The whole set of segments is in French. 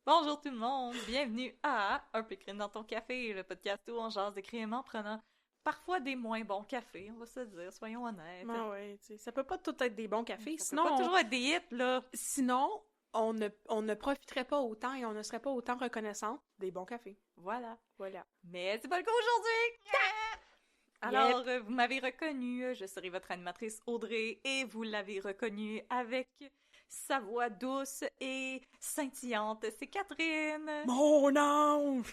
Bonjour tout le monde, bienvenue à Un peu de crime dans ton café, le podcast où on jase des crimes en prenant parfois des moins bons cafés, on va se dire, soyons honnêtes. Ah ouais, tu sais, ça peut pas tout être des bons cafés, Ça peut pas toujours être des hits, là. sinon on ne profiterait pas autant et on ne serait pas autant reconnaissant des bons cafés. Voilà. Voilà. Mais c'est pas le cas aujourd'hui! Alors, vous m'avez reconnu, je serai votre animatrice Audrey, et vous l'avez reconnu avec sa voix douce et scintillante, c'est Catherine! Mon ange!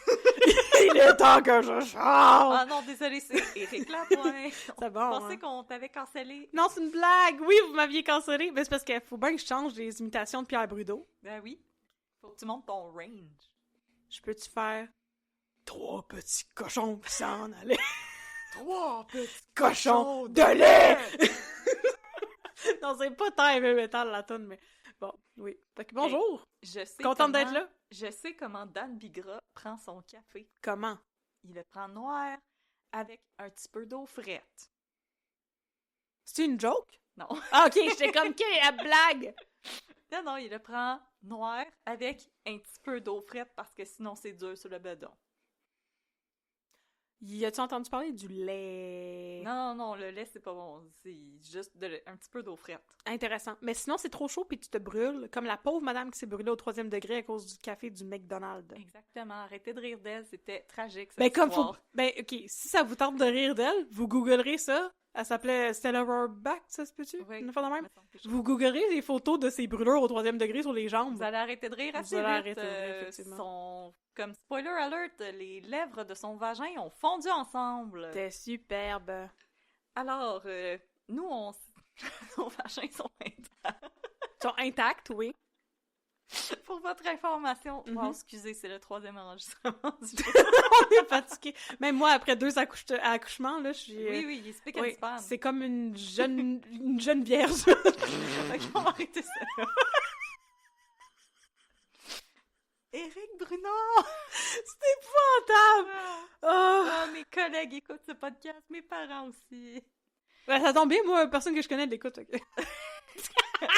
Il est temps que je chante! Ah non, désolé, c'est Éric Lapointe. C'est bon, On pensait hein? qu'on t'avait cancellé. Non, c'est une blague! Oui, vous m'aviez cancellé! Mais c'est parce qu'il faut bien que je change des imitations de Pierre Brudeau. Ben oui, faut que tu montes ton range. Je peux-tu faire 3 petits cochons qui s'en allaient? 3 petits Cochons de lait! Non, c'est pas tant heavy metal la tonne, mais bon, oui. Fait que bonjour! Je sais Contente d'être là? Je sais comment Dan Bigra prend son café. Comment? Il le prend noir avec un petit peu d'eau frette. C'est une joke? Non. Ah, ok, j'étais comme, ok, à blague! Non, il le prend noir avec un petit peu d'eau frette parce que sinon c'est dur sur le bedon. Y a-tu entendu parler du lait? Non, le lait c'est pas bon. C'est juste un petit peu d'eau frette. Intéressant. Mais sinon, c'est trop chaud puis tu te brûles, comme la pauvre madame qui s'est brûlée au 3e degré à cause du café du McDonald's. Exactement. Arrêtez de rire d'elle, c'était tragique cette Ben, comme histoire. faut. Ben, ok, si ça vous tente de rire d'elle, vous googlerez ça. Elle s'appelait Stella Rohrbach, ça se peut-tu? Oui, Une fois de même? me semble que je- Vous googlerez les photos de ses brûlures au 3e degré sur les jambes. Vous allez arrêter de rire Vous assez allez vite. arrêter de rire, effectivement. Comme spoiler alert, les lèvres de son vagin ont fondu ensemble. C'était superbe. Alors, nous, nos vagins sont intacts. Ils sont intacts, oui. Pour votre information, wow, Mhm. excusez, c'est le 3e enregistrement du jour. On est fatigué. Même moi, après 2 accouchements, là, je suis. Oui, il speak and Oui, span. c'est comme une jeune vierge. Fait qu'on va arrêter ça. Éric Bruno! C'est épouvantable! Oh. Ah, mes collègues écoutent ce podcast, mes parents aussi. Ben, ça tombe bien, moi, personne que je connais l'écoute, ok?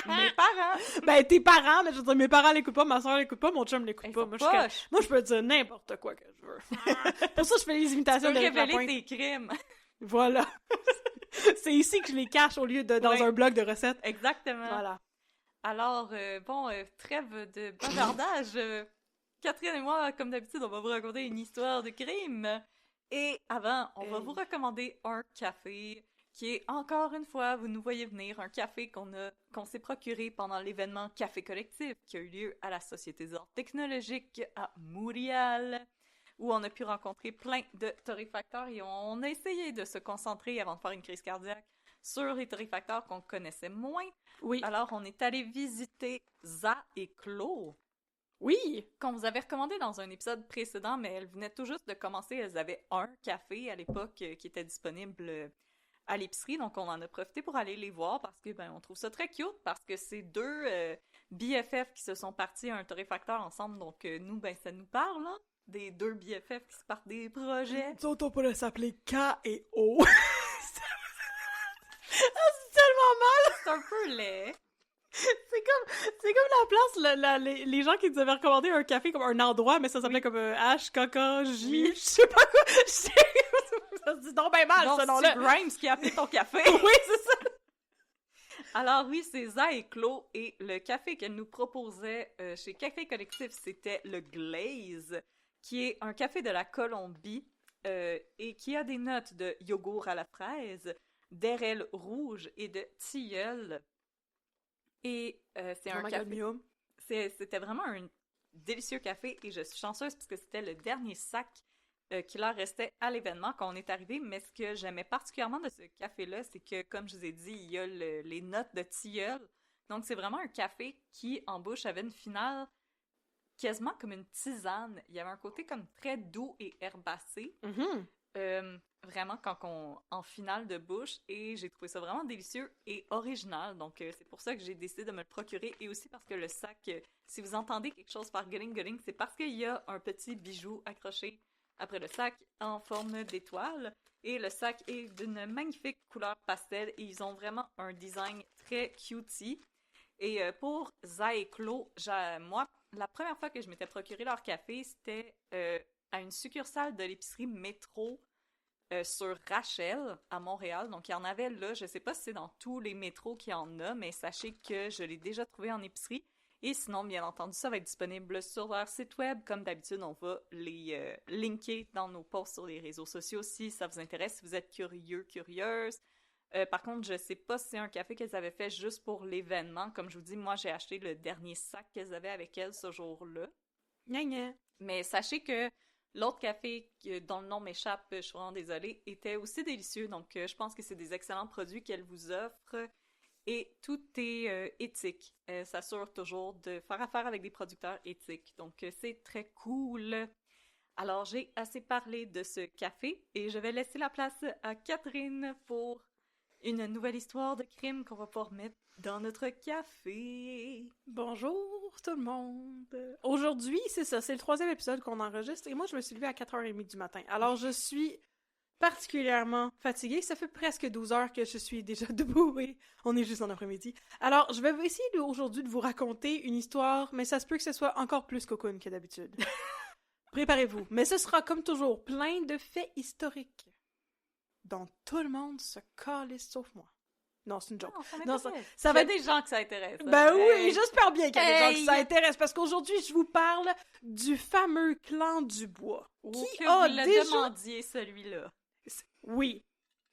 Mes parents! Ben, tes parents, mais je veux dire, mes parents l'écoutent pas, ma soeur l'écoute pas, mon chum l'écoute Ils pas. sont Moi, poches. moi, je peux dire n'importe quoi que je veux. Pour ça, je fais les Tu imitations peux d'Éric révéler Lapointe. tes crimes. Voilà. C'est ici que je les cache au lieu de dans Ouais. un blog de recettes. Exactement. Voilà. Alors, trêve de bavardage. Catherine et moi, comme d'habitude, on va vous raconter une histoire de crime. Et avant, on va Hey. vous recommander un café qui est, encore une fois, vous nous voyez venir, un café qu'on s'est procuré pendant l'événement Café Collectif qui a eu lieu à la Société des Arts Technologiques à Montréal, où on a pu rencontrer plein de torréfacteurs et on a essayé de se concentrer avant de faire une crise cardiaque sur les torréfacteurs qu'on connaissait moins. Oui. Alors, on est allé visiter Za et Clo, Oui. qu'on vous avait recommandé dans un épisode précédent, mais elles venaient tout juste de commencer. Elles avaient un café à l'époque qui était disponible à l'épicerie, donc on en a profité pour aller les voir parce que on trouve ça très cute parce que c'est deux BFF qui se sont partis à un torréfacteur ensemble, donc nous, ça nous parle, hein, des deux BFF qui se partent des projets. Nous autres, on pourrait s'appeler K et O. C'est tellement mal! C'est un peu laid. C'est comme la place, les gens qui nous avaient recommandé un café comme un endroit, mais ça s'appelait comme H, K, J, Oui. je sais pas quoi. Ça se dit donc bien mal, Donc, ce nom-là. c'est Grimes qui a appelé ton café. Oui, c'est ça. Alors oui, c'est Za et Clo, et le café qu'elle nous proposait chez Café Collectif, c'était le Glaze, qui est un café de la Colombie et qui a des notes de yogourt à la fraise, d'érel rouge et de tilleul. Et c'est un café... C'était vraiment un délicieux café et je suis chanceuse parce que c'était le dernier sac qui leur restait à l'événement quand on est arrivé. Mais ce que j'aimais particulièrement de ce café-là, c'est que, comme je vous ai dit, il y a les notes de tilleul. Donc, c'est vraiment un café qui, en bouche, avait une finale quasiment comme une tisane. Il y avait un côté comme très doux et herbacé. Vraiment en finale de bouche, et j'ai trouvé ça vraiment délicieux et original, donc c'est pour ça que j'ai décidé de me le procurer, et aussi parce que le sac, si vous entendez quelque chose par gulling, c'est parce qu'il y a un petit bijou accroché après le sac en forme d'étoile, et le sac est d'une magnifique couleur pastel, et ils ont vraiment un design très cutie. Et pour Za et Clo, moi, la première fois que je m'étais procuré leur café, c'était à une succursale de l'épicerie Métro sur Rachel, à Montréal. Donc, il y en avait là. Je sais pas si c'est dans tous les métros qu'il y en a, mais sachez que je l'ai déjà trouvé en épicerie. Et sinon, bien entendu, ça va être disponible sur leur site web. Comme d'habitude, on va les linker dans nos posts sur les réseaux sociaux si ça vous intéresse, si vous êtes curieux, curieuse. Par contre, je sais pas si c'est un café qu'elles avaient fait juste pour l'événement. Comme je vous dis, moi, j'ai acheté le dernier sac qu'elles avaient avec elles ce jour-là. Gna gna. Mais sachez que l'autre café dont le nom m'échappe, je suis vraiment désolée, était aussi délicieux. Donc, je pense que c'est des excellents produits qu'elle vous offre. Et tout est éthique. Elle s'assure toujours de faire affaire avec des producteurs éthiques. Donc, c'est très cool. Alors, j'ai assez parlé de ce café et je vais laisser la place à Catherine pour une nouvelle histoire de crime qu'on va pouvoir mettre dans notre café. Bonjour tout le monde! Aujourd'hui, c'est ça, c'est le 3e épisode qu'on enregistre et moi je me suis levée à 4h30 du matin. Alors je suis particulièrement fatiguée, ça fait presque 12 heures que je suis déjà debout et on est juste en après-midi. Alors je vais essayer aujourd'hui de vous raconter une histoire, mais ça se peut que ce soit encore plus cocoon que d'habitude. Préparez-vous, mais ce sera comme toujours plein de faits historiques dont tout le monde se calisse sauf moi. Non, c'est une joke. Non, ça va être des gens que ça intéresse. Ben oui, j'espère bien qu'il y a des gens que ça intéresse, parce qu'aujourd'hui, je vous parle du fameux clan du Bois. Qui a déjà demandiez celui-là. Oui.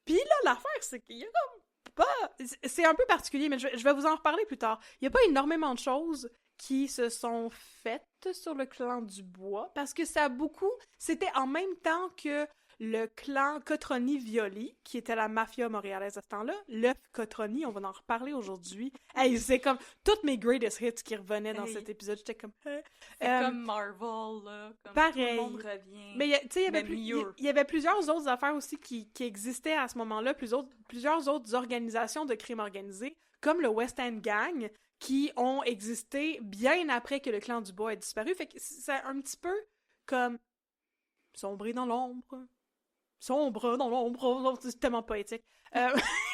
Puis là, l'affaire, c'est qu'il y a comme pas... C'est un peu particulier, mais je vais vous en reparler plus tard. Il y a pas énormément de choses qui se sont faites sur le clan du Bois, parce que ça a beaucoup... C'était en même temps que le clan Cotroni-Violi, qui était la mafia montréalaise à ce temps-là. L'œuf Cotroni, on va en reparler aujourd'hui. Hey, c'est comme toutes mes greatest hits qui revenaient dans cet épisode. J'étais comme... C'est comme Marvel, là. Comme pareil. Tout le monde revient. Mais tu sais, il y avait plusieurs autres affaires aussi qui existaient à ce moment-là, plusieurs autres organisations de crime organisé, comme le West End Gang, qui ont existé bien après que le clan du Bois ait disparu. Fait que c'est un petit peu comme sombrer dans l'ombre. Sombre dans l'ombre, c'est tellement poétique.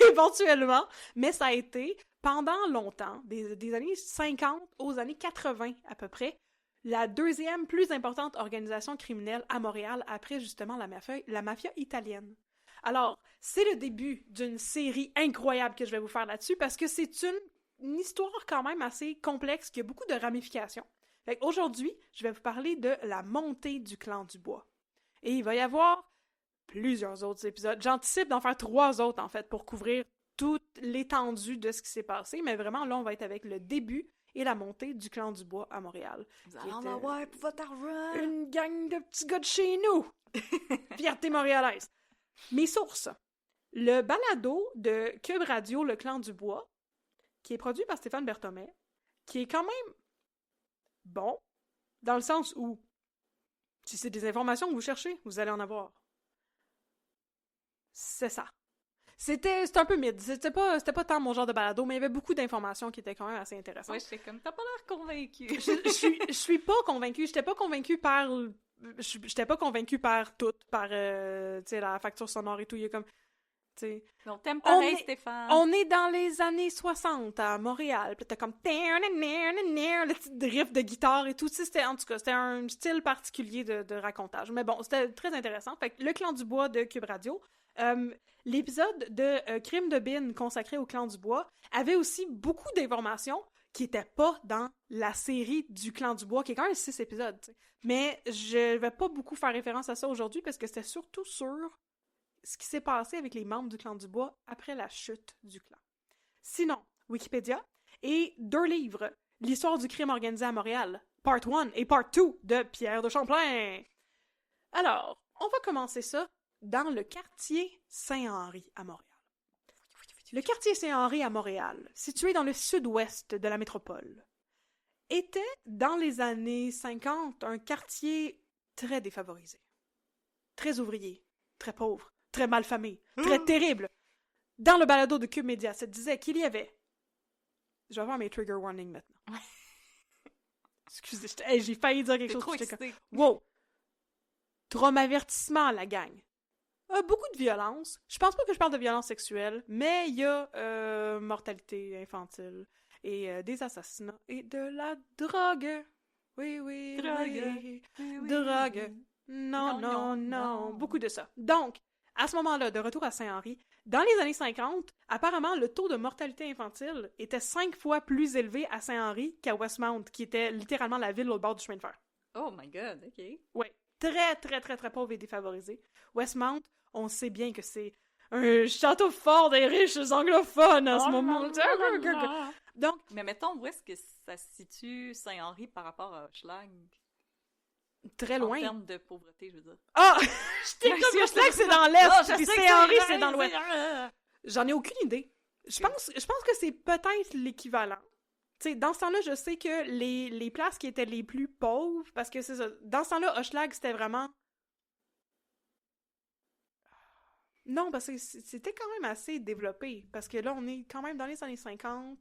Éventuellement, mais ça a été, pendant longtemps, des années 50 aux années 80 à peu près, la deuxième plus importante organisation criminelle à Montréal après justement la mafia italienne. Alors, c'est le début d'une série incroyable que je vais vous faire là-dessus parce que c'est une histoire quand même assez complexe qui a beaucoup de ramifications. Fait qu'aujourd'hui, je vais vous parler de la montée du clan du Bois. Et il va y avoir plusieurs autres épisodes. J'anticipe d'en faire 3 autres, en fait, pour couvrir toute l'étendue de ce qui s'est passé, mais vraiment, là, on va être avec le début et la montée du clan du Bois à Montréal. Vous allez en avoir pour votre argent! Une gang de petits gars de chez nous! Fierté montréalaise! Mes sources. Le balado de Cube Radio, Le Clan du Bois, qui est produit par Stéphane Berthommet, qui est quand même bon, dans le sens où si c'est des informations que vous cherchez, vous allez en avoir. C'est ça. C'était un peu mid. C'était pas tant mon genre de balado, mais il y avait beaucoup d'informations qui étaient quand même assez intéressantes. Ouais, j'étais comme, t'as pas l'air convaincu. Je suis pas convaincue. J'étais pas convaincue par tout, par tu sais, la facture sonore et tout. Il y a comme, tu sais. Non, t'aimes pareil, Stéphane. On est dans les années 60 à Montréal. Puis t'as comme le petit riff de guitare et tout. En tout cas, c'était un style particulier de racontage. Mais bon, c'était très intéressant. Fait que le Clan du Bois de Cube Radio. L'épisode de Crime de Bin consacré au Clan du Bois avait aussi beaucoup d'informations qui n'étaient pas dans la série du Clan du Bois, qui est quand même 6 épisodes. T'sais. Mais je vais pas beaucoup faire référence à ça aujourd'hui parce que c'était surtout sur ce qui s'est passé avec les membres du Clan du Bois après la chute du clan. Sinon, Wikipédia et 2 livres, L'histoire du crime organisé à Montréal, Part 1 et Part 2 de Pierre de Champlain. Alors, on va commencer ça dans le quartier Saint-Henri à Montréal. Le quartier Saint-Henri à Montréal, situé dans le sud-ouest de la métropole, était, dans les années 50, un quartier très défavorisé. Très ouvrier, très pauvre, très malfamé, très terrible. Dans le balado de Cube Média, ça disait qu'il y avait... Je vais avoir mes trigger warnings maintenant. Excusez, j'ai failli dire quelque chose. Trop excité. Wow! Traumavertissement, la gang. Beaucoup de violence. Je pense pas que je parle de violence sexuelle, mais il y a mortalité infantile et des assassinats et de la drogue. Oui, oui, Drogue. oui. Oui, oui, Drogue. oui. Non, non, Non, non, non. non. Beaucoup de ça. Donc, à ce moment-là, de retour à Saint-Henri, dans les années 50, apparemment, le taux de mortalité infantile était 5 fois plus élevé à Saint-Henri qu'à Westmount, qui était littéralement la ville au bord du chemin de fer. Oh my god, ok. Oui. Très, très, très, très pauvre et défavorisé. Westmount, on sait bien que c'est un château fort des riches anglophones à ce moment. Donc, Mais mettons, où est-ce que ça se situe Saint-Henri par rapport à Hochelag? très En loin. termes de pauvreté, je veux dire. Ah! J'étais comme Hochelag, c'est dans Non, l'est, je puis sais que Saint-Henri, c'est c'est dans l'ouest. vrai. J'en ai aucune idée. Je pense que c'est peut-être l'équivalent. Tu sais, dans ce temps-là, je sais que les places qui étaient les plus pauvres, parce que c'est ça, dans ce temps-là, Hochelag, c'était vraiment... Non, parce que c'était quand même assez développé, parce que là, on est quand même dans les années 50.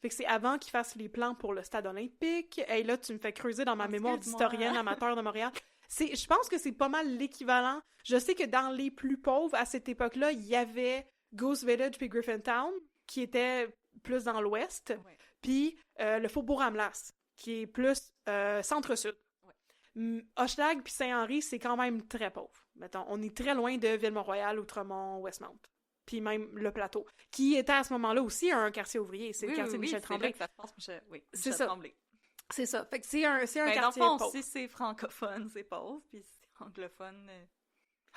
Fait que c'est avant qu'ils fassent les plans pour le stade olympique. Et là, tu me fais creuser dans ma mémoire d'historienne amateur de Montréal. Je pense que c'est pas mal l'équivalent. Je sais que dans les plus pauvres, à cette époque-là, il y avait Goose Village puis Griffintown, qui était plus dans l'ouest, Ouais. puis le Faubourg Amlas, qui est plus centre-sud. Ouais. Hochelag puis Saint-Henri, c'est quand même très pauvre. Mettons, on est très loin de Ville-Mont-Royal, Outremont, Westmount. Puis même le plateau, qui était à ce moment-là aussi un quartier ouvrier. C'est le quartier Michel Tremblay. C'est là que ça se passe, Michel. Oui, C'est Michel ça. Tremblay. C'est ça. Fait que c'est un Ben, quartier dans le fond, pauvre. si c'est francophone, c'est pauvre, puis si c'est anglophone,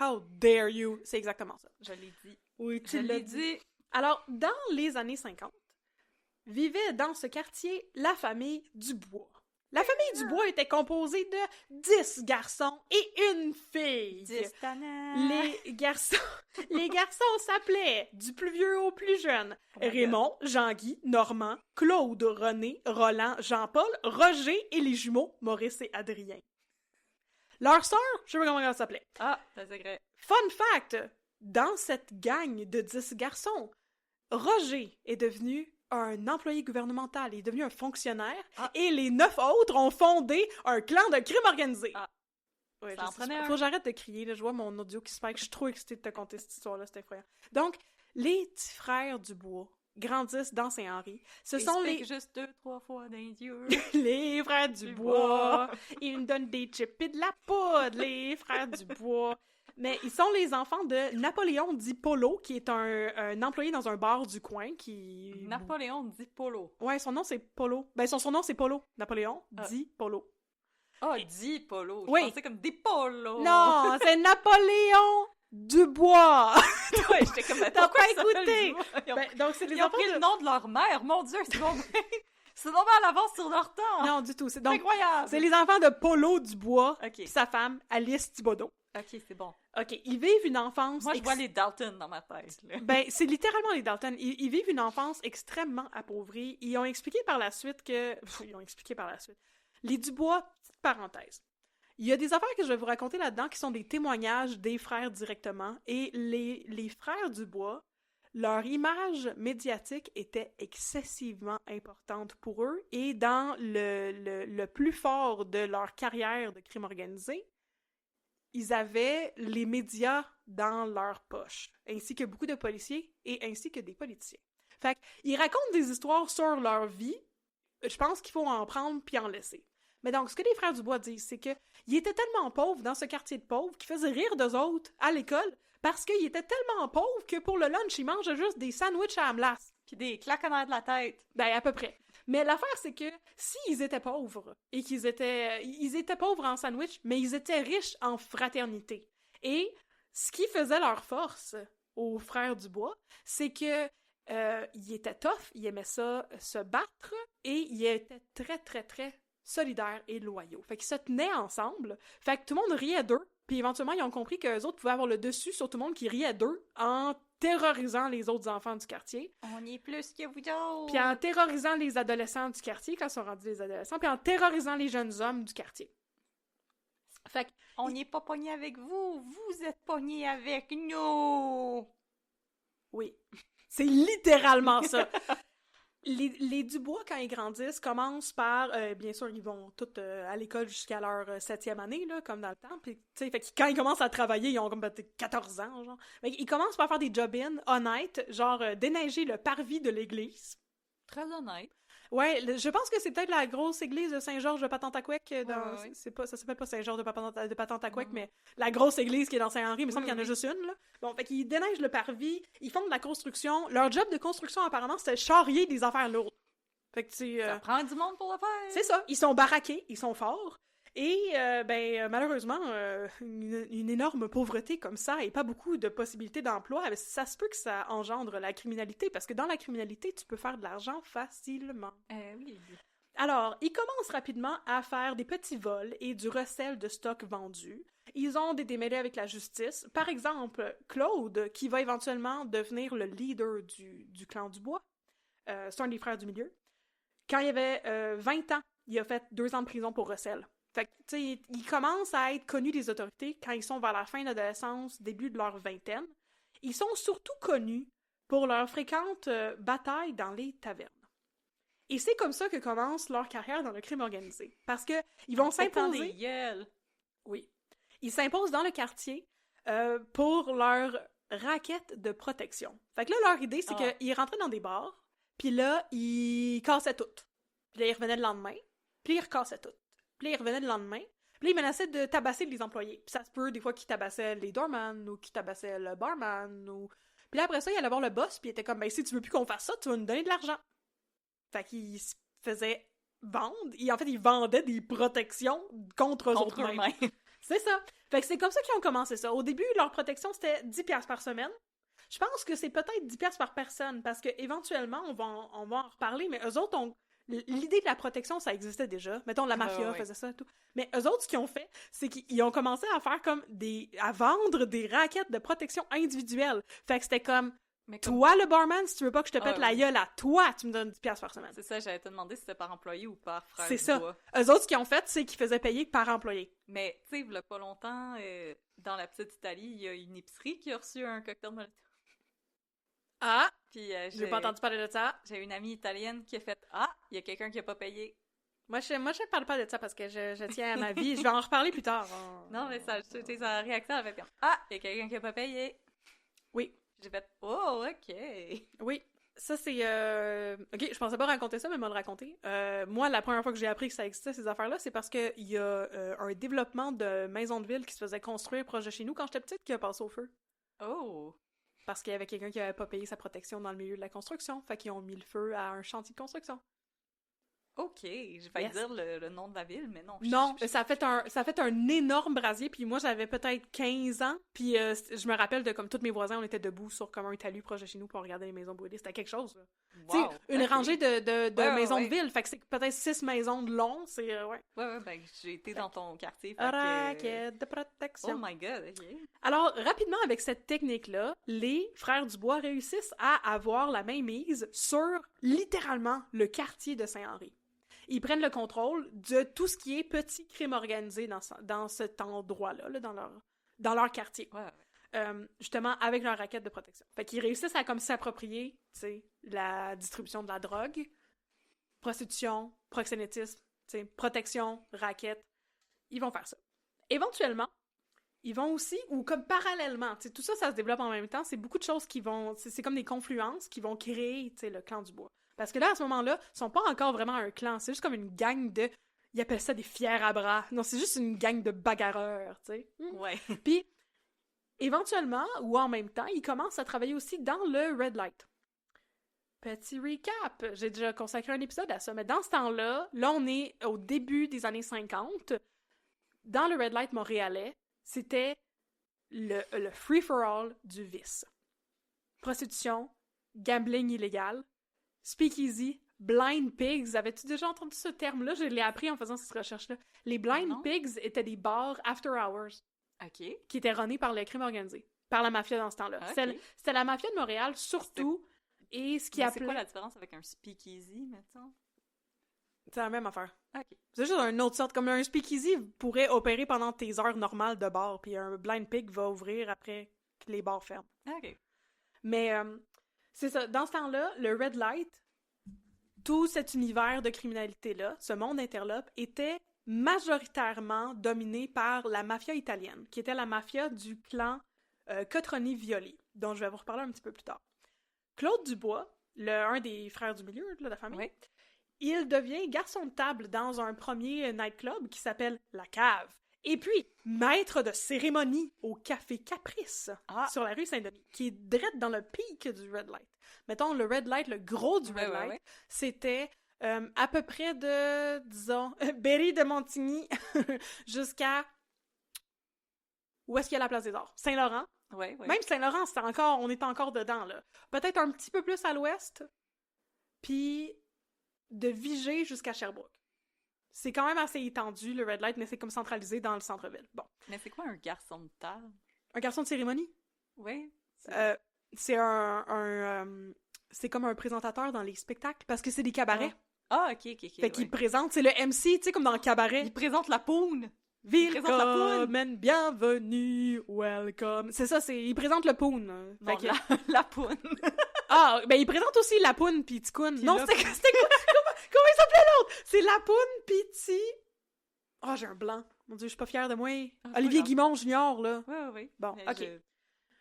How dare you? C'est exactement ça. je l'ai dit. Oui, Je l'ai dit. Alors, dans les années 50, vivait dans ce quartier la famille Dubois. La famille Dubois était composée de 10 garçons et une fille. 10 tannants. Les garçons s'appelaient du plus vieux au plus jeune. Oh my Raymond, Jean-Guy, Normand, Claude, René, Roland, Jean-Paul, Roger et les jumeaux Maurice et Adrien. Leur sœur, je sais pas comment elle s'appelait. Ah, c'est secret. Fun fact, dans cette gang de 10 garçons, Roger est devenu un employé gouvernemental, il est devenu un fonctionnaire, et les 9 autres ont fondé un clan de crime organisé. Ah. Ouais, Ça en prenait un. faut que j'arrête de crier, là. Je vois mon audio qui se spike, je suis trop excitée de te conter cette histoire-là, c'est incroyable. Donc, les petits frères Dubois grandissent dans Saint-Henri. Ce sont les... juste 2-3 fois dans les yeux. les frères Dubois. Ils me donnent des chips et de la poudre, les frères Dubois. Mais ils sont les enfants de Napoléon dit Polo, qui est un employé dans un bar du coin qui... Napoléon dit Polo. Ouais, son nom c'est Polo. Ben, son surnom c'est Polo. Napoléon dit Polo. Ah, dit Polo. Oui. Je pensais comme des polos. Non, c'est Napoléon Dubois. Ouais, j'étais comme, T'as pourquoi pas ça s'appelle écouté. Dubois? Ils ont, Ben, donc, c'est les ils ont enfants pris de... le nom de leur mère. Mon Dieu, c'est bon. C'est normal à l'avance sur leur temps. Non, du tout. C'est C'est donc... incroyable. C'est les enfants de Polo Dubois Ok. et sa femme, Alice Thibodeau. Ok, c'est bon. OK, ils vivent une enfance... Moi, je vois les Dalton dans ma tête. Là. Ben, c'est littéralement les Dalton. Ils vivent une enfance extrêmement appauvrie. Ils ont expliqué par la suite que... Les Dubois, petite parenthèse. Il y a des affaires que je vais vous raconter là-dedans qui sont des témoignages des frères directement. Et les frères Dubois, leur image médiatique était excessivement importante pour eux. Et dans le plus fort de leur carrière de crime organisé, ils avaient les médias dans leur poche, ainsi que beaucoup de policiers et ainsi que des politiciens. Fait qu'ils racontent des histoires sur leur vie. Je pense qu'il faut en prendre puis en laisser. Mais donc, ce que les frères Dubois disent, c'est qu'ils étaient tellement pauvres dans ce quartier de pauvres qu'ils faisaient rire d'eux autres à l'école parce qu'ils étaient tellement pauvres que pour le lunch, ils mangeaient juste des sandwichs à Amlas. Puis des claquonnades de la tête. Ben, à peu près. Mais l'affaire, c'est que s'ils étaient pauvres, et qu'ils étaient... Ils étaient pauvres en sandwich, mais ils étaient riches en fraternité. Et ce qui faisait leur force aux frères Dubois, c'est que ils étaient tough, ils aimaient ça se battre, et ils étaient très, très, très solidaires et loyaux. Fait qu'ils se tenaient ensemble, fait que tout le monde riait d'eux, puis éventuellement, ils ont compris qu'eux autres pouvaient avoir le dessus sur tout le monde qui riait d'eux en terrorisant les autres enfants du quartier. On est plus que vous autres. Puis en terrorisant les adolescents du quartier, quand ils sont rendus des adolescents, puis en terrorisant les jeunes hommes du quartier. Fait que... On n'est pas pognés avec vous, vous êtes pognés avec nous! Oui, c'est littéralement ça. Les Dubois, quand ils grandissent, commencent par... bien sûr, ils vont tous à l'école jusqu'à leur 7e année, là, comme dans le temps. Puis, tu sais, fait que quand ils commencent à travailler, ils ont comme peut-être 14 ans, genre. Fait qu'ils commencent par faire des job-in honnêtes, genre déneiger le parvis de l'église. Très honnête. Ouais, je pense que c'est peut-être la grosse église de Saint-Georges de Patentaquec. Ouais. C'est pas, ça s'appelle pas Saint-Georges de Patentaquec, Non. mais la grosse église qui est dans Saint-Henri. Il me semble Oui, qu'il y en a oui. juste une, là. Bon, fait qu'ils déneigent le parvis, ils font de la construction. Leur job de construction, apparemment, c'était charrier des affaires lourdes. Fait que Ça prend du monde pour le faire! c'est ça. Ils sont baraqués, ils sont forts. Et, malheureusement, une énorme pauvreté comme ça et pas beaucoup de possibilités d'emploi, ça se peut que ça engendre la criminalité, parce que dans la criminalité, tu peux faire de l'argent facilement. Oui. Alors, ils commencent rapidement à faire des petits vols et du recel de stocks vendus. Ils ont des démêlés avec la justice. Par exemple, Claude, qui va éventuellement devenir le leader du clan du bois, c'est un des frères du milieu. Quand il avait 20 ans, il a fait 2 ans de prison pour recel. Fait que, tu sais, ils commencent à être connus des autorités quand ils sont vers la fin de l'adolescence, début de leur vingtaine. Ils sont surtout connus pour leurs fréquentes batailles dans les tavernes. Et c'est comme ça que commence leur carrière dans le crime organisé. Parce que ils vont s'imposer... Oui. Ils s'imposent dans le quartier pour leur raquette de protection. Fait que là, leur idée, c'est qu'ils rentraient dans des bars, puis là, ils cassaient tout. Puis là, ils revenaient le lendemain, puis ils recassaient tout. Puis là, ils revenaient le lendemain, puis là, ils menaçaient de tabasser les employés. Puis ça se peut, des fois, qu'ils tabassaient les doorman, ou qu'ils tabassaient le barman, ou... Puis là, après ça, il allait voir le boss, puis il était comme, ben, si tu veux plus qu'on fasse ça, tu vas nous donner de l'argent. Fait qu'ils se faisaient vendre, et en fait, ils vendaient des protections contre eux autres mêmes. C'est ça. Fait que c'est comme ça qu'ils ont commencé ça. Au début, leur protection, c'était 10$ par semaine. Je pense que c'est peut-être 10$ par personne, parce que éventuellement, on va en reparler, mais eux autres ont... L'idée de la protection, ça existait déjà. Mettons, la mafia faisait ça et tout. Mais eux autres, ce qu'ils ont fait, c'est qu'ils ont commencé à faire comme à vendre des raquettes de protection individuelles. Fait que c'était comme, toi, le barman, si tu veux pas que je te pète la gueule à toi, tu me donnes 10$ par semaine. C'est ça, j'allais te demander si c'était par employé ou par frère. C'est ça. Eux autres, ce qu'ils ont fait, c'est qu'ils faisaient payer par employé. Mais, tu sais, il y a pas longtemps, dans la petite Italie, il y a une épicerie qui a reçu un cocktail Molotov. Ah! Puis j'ai pas entendu parler de ça. J'ai une amie italienne qui a fait il y a quelqu'un qui a pas payé. Moi, je parle pas de ça parce que je tiens à ma vie. Je vais en reparler plus tard. Non, mais ça, tu sais, sa réaction, elle fait comme il y a quelqu'un qui a pas payé. Oui. J'ai fait ok. Oui. Ça, c'est... OK, je pensais pas raconter ça, mais m'a le raconter. Moi, la première fois que j'ai appris que ça existait, ces affaires-là, c'est parce qu'il y a un développement de maison de ville qui se faisait construire proche de chez nous quand j'étais petite qui a passé au feu. Oh! Parce qu'il y avait quelqu'un qui avait pas payé sa protection dans le milieu de la construction. Fait qu'ils ont mis le feu à un chantier de construction. Ok, j'ai failli dire le nom de la ville, mais non. Non, ça a fait un énorme brasier, puis moi j'avais peut-être 15 ans, puis je me rappelle de comme tous mes voisins, on était debout sur comme un talus proche de chez nous pour regarder les maisons brûlées, c'était quelque chose. Wow, tu sais, une rangée de maisons de ville, fait que c'est peut-être 6 maisons de long, c'est Ouais, ben j'ai été dans ton quartier. Raquette de protection. Oh my god, ok. Alors, rapidement, avec cette technique-là, les frères Dubois réussissent à avoir la main mise sur, littéralement, le quartier de Saint-Henri. Ils prennent le contrôle de tout ce qui est petit crime organisé dans cet endroit-là, là, dans leur quartier. Justement, avec leur raquette de protection. Fait qu'ils réussissent à comme s'approprier, tu sais, la distribution de la drogue, prostitution, proxénétisme, tu sais, protection, raquette. Ils vont faire ça. Éventuellement, ils vont aussi, ou comme parallèlement, tu sais, tout ça, ça se développe en même temps, c'est beaucoup de choses qui vont, c'est comme des confluences qui vont créer, tu sais, le clan du bois. Parce que là, à ce moment-là, ils sont pas encore vraiment un clan, c'est juste comme une gang de... Ils appellent ça des fiers à bras. Non, c'est juste une gang de bagarreurs, tu sais. Ouais. Puis, éventuellement, ou en même temps, ils commencent à travailler aussi dans le Red Light. Petit recap, j'ai déjà consacré un épisode à ça, mais dans ce temps-là, là, on est au début des années 50. Dans le Red Light montréalais, c'était le free-for-all du vice. Prostitution, gambling illégal, speakeasy, blind pigs. Avais-tu déjà entendu ce terme-là? Je l'ai appris en faisant cette recherche-là. Les blind pigs étaient des bars after hours. OK. Qui étaient runnés par le crime organisé. Par la mafia dans ce temps-là. Okay. C'était la mafia de Montréal, surtout. Et ce qui appelait... C'est quoi la différence avec un speakeasy, mettons? C'est la même affaire. OK. C'est juste une autre sorte. Comme un speakeasy pourrait opérer pendant tes heures normales de bar, puis un blind pig va ouvrir après que les bars ferment. OK. Mais c'est ça. Dans ce temps-là, le Red Light, tout cet univers de criminalité-là, ce monde interlope, était majoritairement dominé par la mafia italienne, qui était la mafia du clan Cotroni-Violi, dont je vais vous reparler un petit peu plus tard. Claude Dubois, un des frères du milieu de la famille, il devient garçon de table dans un premier nightclub qui s'appelle La Cave. Et puis, maître de cérémonie au Café Caprice, sur la rue Saint-Denis, qui est direct dans le pic du Red Light. Mettons, le Red Light, le gros du Red Light, c'était à peu près de, disons, Berry de Montigny jusqu'à... Où est-ce qu'il y a la Place des Arts? Saint-Laurent. Ouais. Même Saint-Laurent, on est encore dedans, là. Peut-être un petit peu plus à l'ouest, puis de Vigée jusqu'à Sherbrooke. C'est quand même assez étendu, le Red Light, mais c'est comme centralisé dans le centre-ville. Bon. Mais c'est quoi un garçon de table? Un garçon de cérémonie? Oui. C'est c'est comme un présentateur dans les spectacles, parce que c'est des cabarets. Ok. Fait qu'il présente, c'est le MC, tu sais, comme dans le cabaret. Il présente la poune! Willkommen, bienvenue, welcome. C'est ça, il présente le poun. Non, la poune. Ben il présente aussi la poune pis Ticoun. Non, c'était quoi? Comment il s'appelait l'autre? C'est la poune pis Ti... Oh, j'ai un blanc. Mon Dieu, je suis pas fière de moi. Olivier Guimond Junior, là. Oui. Bon, ok.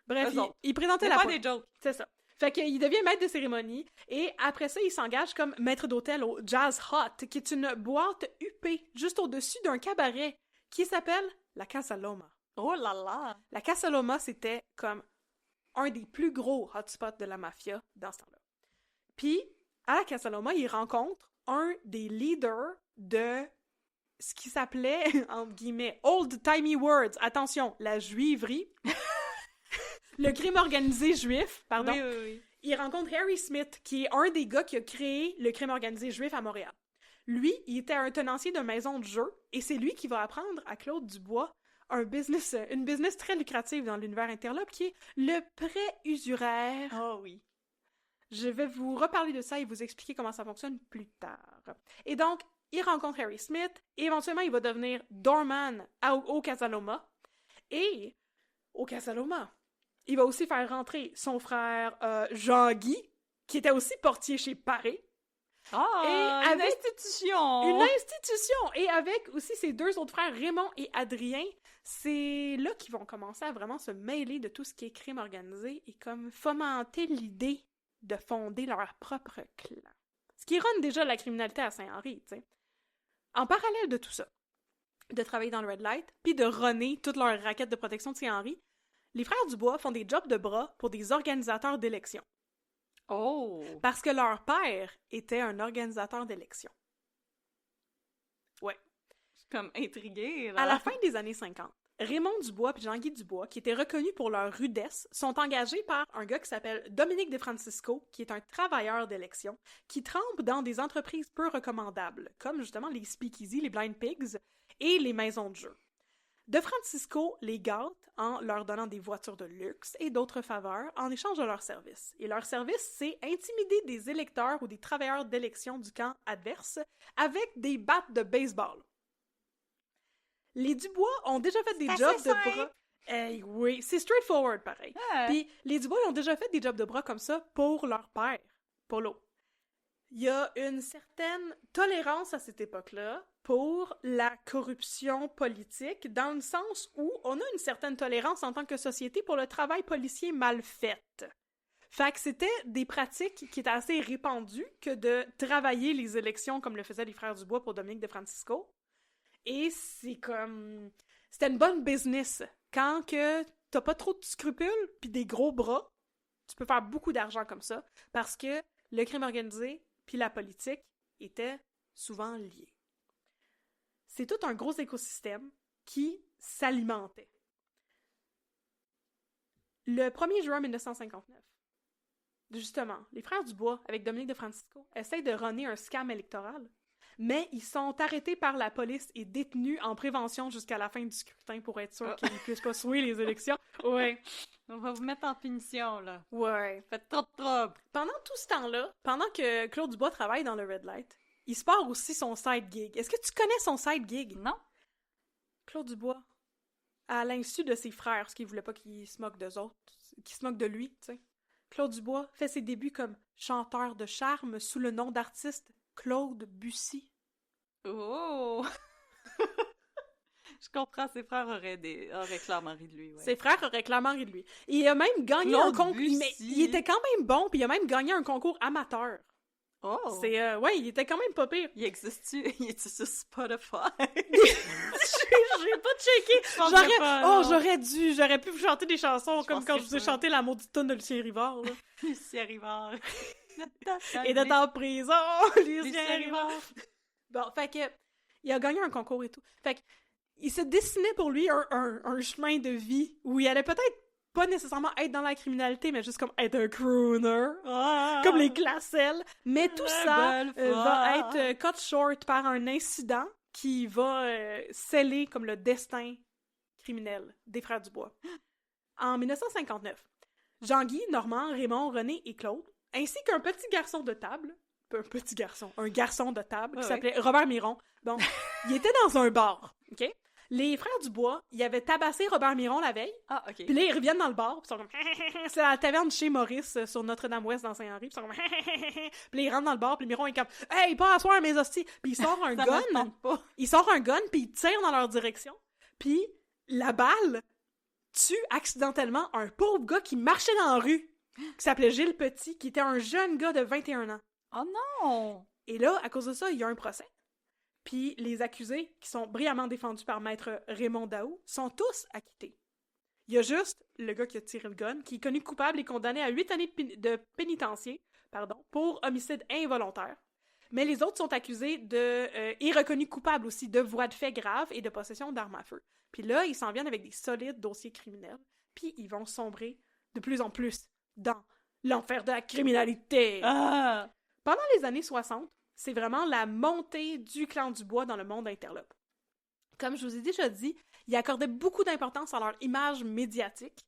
Bref, il présentait la poune. Pas des jokes. C'est ça. Fait qu'il devient maître de cérémonie, et après ça, il s'engage comme maître d'hôtel au Jazz Hut, qui est une boîte huppée, juste au-dessus d'un cabaret, qui s'appelle la Casa Loma. Oh là là! La Casa Loma, c'était comme un des plus gros hotspots de la mafia dans ce temps-là. Puis, à la Casa Loma, il rencontre un des leaders de ce qui s'appelait, entre guillemets, old-timey words, attention, la juiverie, le crime organisé juif, pardon. Oui. Il rencontre Harry Smith, qui est un des gars qui a créé le crime organisé juif à Montréal. Lui, il était un tenancier de maison de jeu, et c'est lui qui va apprendre à Claude Dubois une business très lucrative dans l'univers interlope, qui est le prêt usuraire. Oh oui. Je vais vous reparler de ça et vous expliquer comment ça fonctionne plus tard. Et donc, il rencontre Harry Smith, et éventuellement, il va devenir doorman au Casa Loma. Et, au Casa Loma, il va aussi faire rentrer son frère Jean-Guy, qui était aussi portier chez Paré. Une institution! Une institution! Et avec aussi ses deux autres frères, Raymond et Adrien, c'est là qu'ils vont commencer à vraiment se mêler de tout ce qui est crime organisé et comme fomenter l'idée de fonder leur propre clan. Ce qui run déjà la criminalité à Saint-Henri, tu sais. En parallèle de tout ça, de travailler dans le Red Light, puis de runner toute leur raquette de protection de Saint-Henri, les frères Dubois font des jobs de bras pour des organisateurs d'élections. Oh! Parce que leur père était un organisateur d'élections. Ouais. Je suis comme intriguée, là. À la fin des années 50, Raymond Dubois et Jean-Guy Dubois, qui étaient reconnus pour leur rudesse, sont engagés par un gars qui s'appelle Dominique De Francisco, qui est un travailleur d'élection, qui trempe dans des entreprises peu recommandables, comme justement les Speakeasy, les Blind Pigs et les maisons de jeu. De Francisco les gâte en leur donnant des voitures de luxe et d'autres faveurs en échange de leurs services. Et leur service, c'est intimider des électeurs ou des travailleurs d'élection du camp adverse avec des battes de baseball. Les Dubois ont déjà fait des jobs de bras... oui, c'est straightforward pareil. Puis les Dubois ont déjà fait des jobs de bras comme ça pour leur père, Polo. Il y a une certaine tolérance à cette époque-là pour la corruption politique, dans le sens où on a une certaine tolérance en tant que société pour le travail policier mal fait. Fait que c'était des pratiques qui étaient assez répandues que de travailler les élections comme le faisaient les frères Dubois pour Dominique De Francisco. Et c'est comme... C'était une bonne business. Quand que t'as pas trop de scrupules puis des gros bras, tu peux faire beaucoup d'argent comme ça, parce que le crime organisé puis la politique étaient souvent liés. C'est tout un gros écosystème qui s'alimentait. Le 1er juin 1959, justement, les frères Dubois, avec Dominique De Francisco, essayent de runner un scam électoral, mais ils sont arrêtés par la police et détenus en prévention jusqu'à la fin du scrutin pour être sûr qu'ils ne puissent pas souiller les élections. Ouais. On va vous mettre en punition, là. Ouais. Faites trop de trouble. Pendant tout ce temps-là, pendant que Claude Dubois travaille dans le Red Light, il se part aussi son side gig. Est-ce que tu connais son side gig? Non. Claude Dubois, à l'insu de ses frères, parce qu'il voulait pas qu'ils se moquent d'eux autres, qu'ils se moquent de lui, tu sais. Claude Dubois fait ses débuts comme chanteur de charme sous le nom d'artiste Claude Bussy. Oh! Je comprends, ses frères auraient clairement ri de lui. Ouais. Ses frères auraient clairement ri de lui. Et il a même gagné un concours. Il était quand même bon, puis il a même gagné un concours amateur. Oh! Ouais, il était quand même pas pire. Il existe-tu? Il est sur Spotify? J'ai pas checké. J'aurais pu vous chanter des chansons comme quand je vous ai chanté la maudite tonne de Lucien Rivard, là. Lucien Rivard. Et d'être en prison, Lucien Rivard. Bon, fait que, il a gagné un concours et tout. Fait que, il se dessinait pour lui un chemin de vie où il allait peut-être pas nécessairement être dans la criminalité, mais juste comme être un crooner, comme les Classel. Mais tout ça va être cut short par un incident qui va sceller comme le destin criminel des Frères Dubois. En 1959, Jean-Guy, Normand, Raymond, René et Claude, ainsi qu'un petit garçon de table, un garçon de table qui s'appelait Robert Miron. Bon, il était dans un bar, OK? Les Frères Dubois, ils avaient tabassé Robert Miron la veille. Ah, OK. Puis là, ils reviennent dans le bar, puis ils sont comme c'est à la taverne chez Maurice sur Notre-Dame-Ouest dans Saint-Henri, puis ils sont comme puis là, ils rentrent dans le bar, puis Miron est comme hey, pas à soir mes hosties. Puis il sort un gun. Il sort un gun, puis il tire dans leur direction. Puis la balle tue accidentellement un pauvre gars qui marchait dans la rue, qui s'appelait Gilles Petit, qui était un jeune gars de 21 ans. Oh non! Et là, à cause de ça, il y a un procès. Puis les accusés, qui sont brillamment défendus par maître Raymond Daou, sont tous acquittés. Il y a juste le gars qui a tiré le gun, qui est connu coupable et condamné à 8 années de pénitencier, pour homicide involontaire. Mais les autres sont accusés et reconnus coupables aussi de voies de fait graves et de possession d'armes à feu. Puis là, ils s'en viennent avec des solides dossiers criminels, puis ils vont sombrer de plus en plus dans l'enfer de la criminalité. Ah! Pendant les années 60, c'est vraiment la montée du clan Dubois dans le monde interlope. Comme je vous ai déjà dit, ils accordaient beaucoup d'importance à leur image médiatique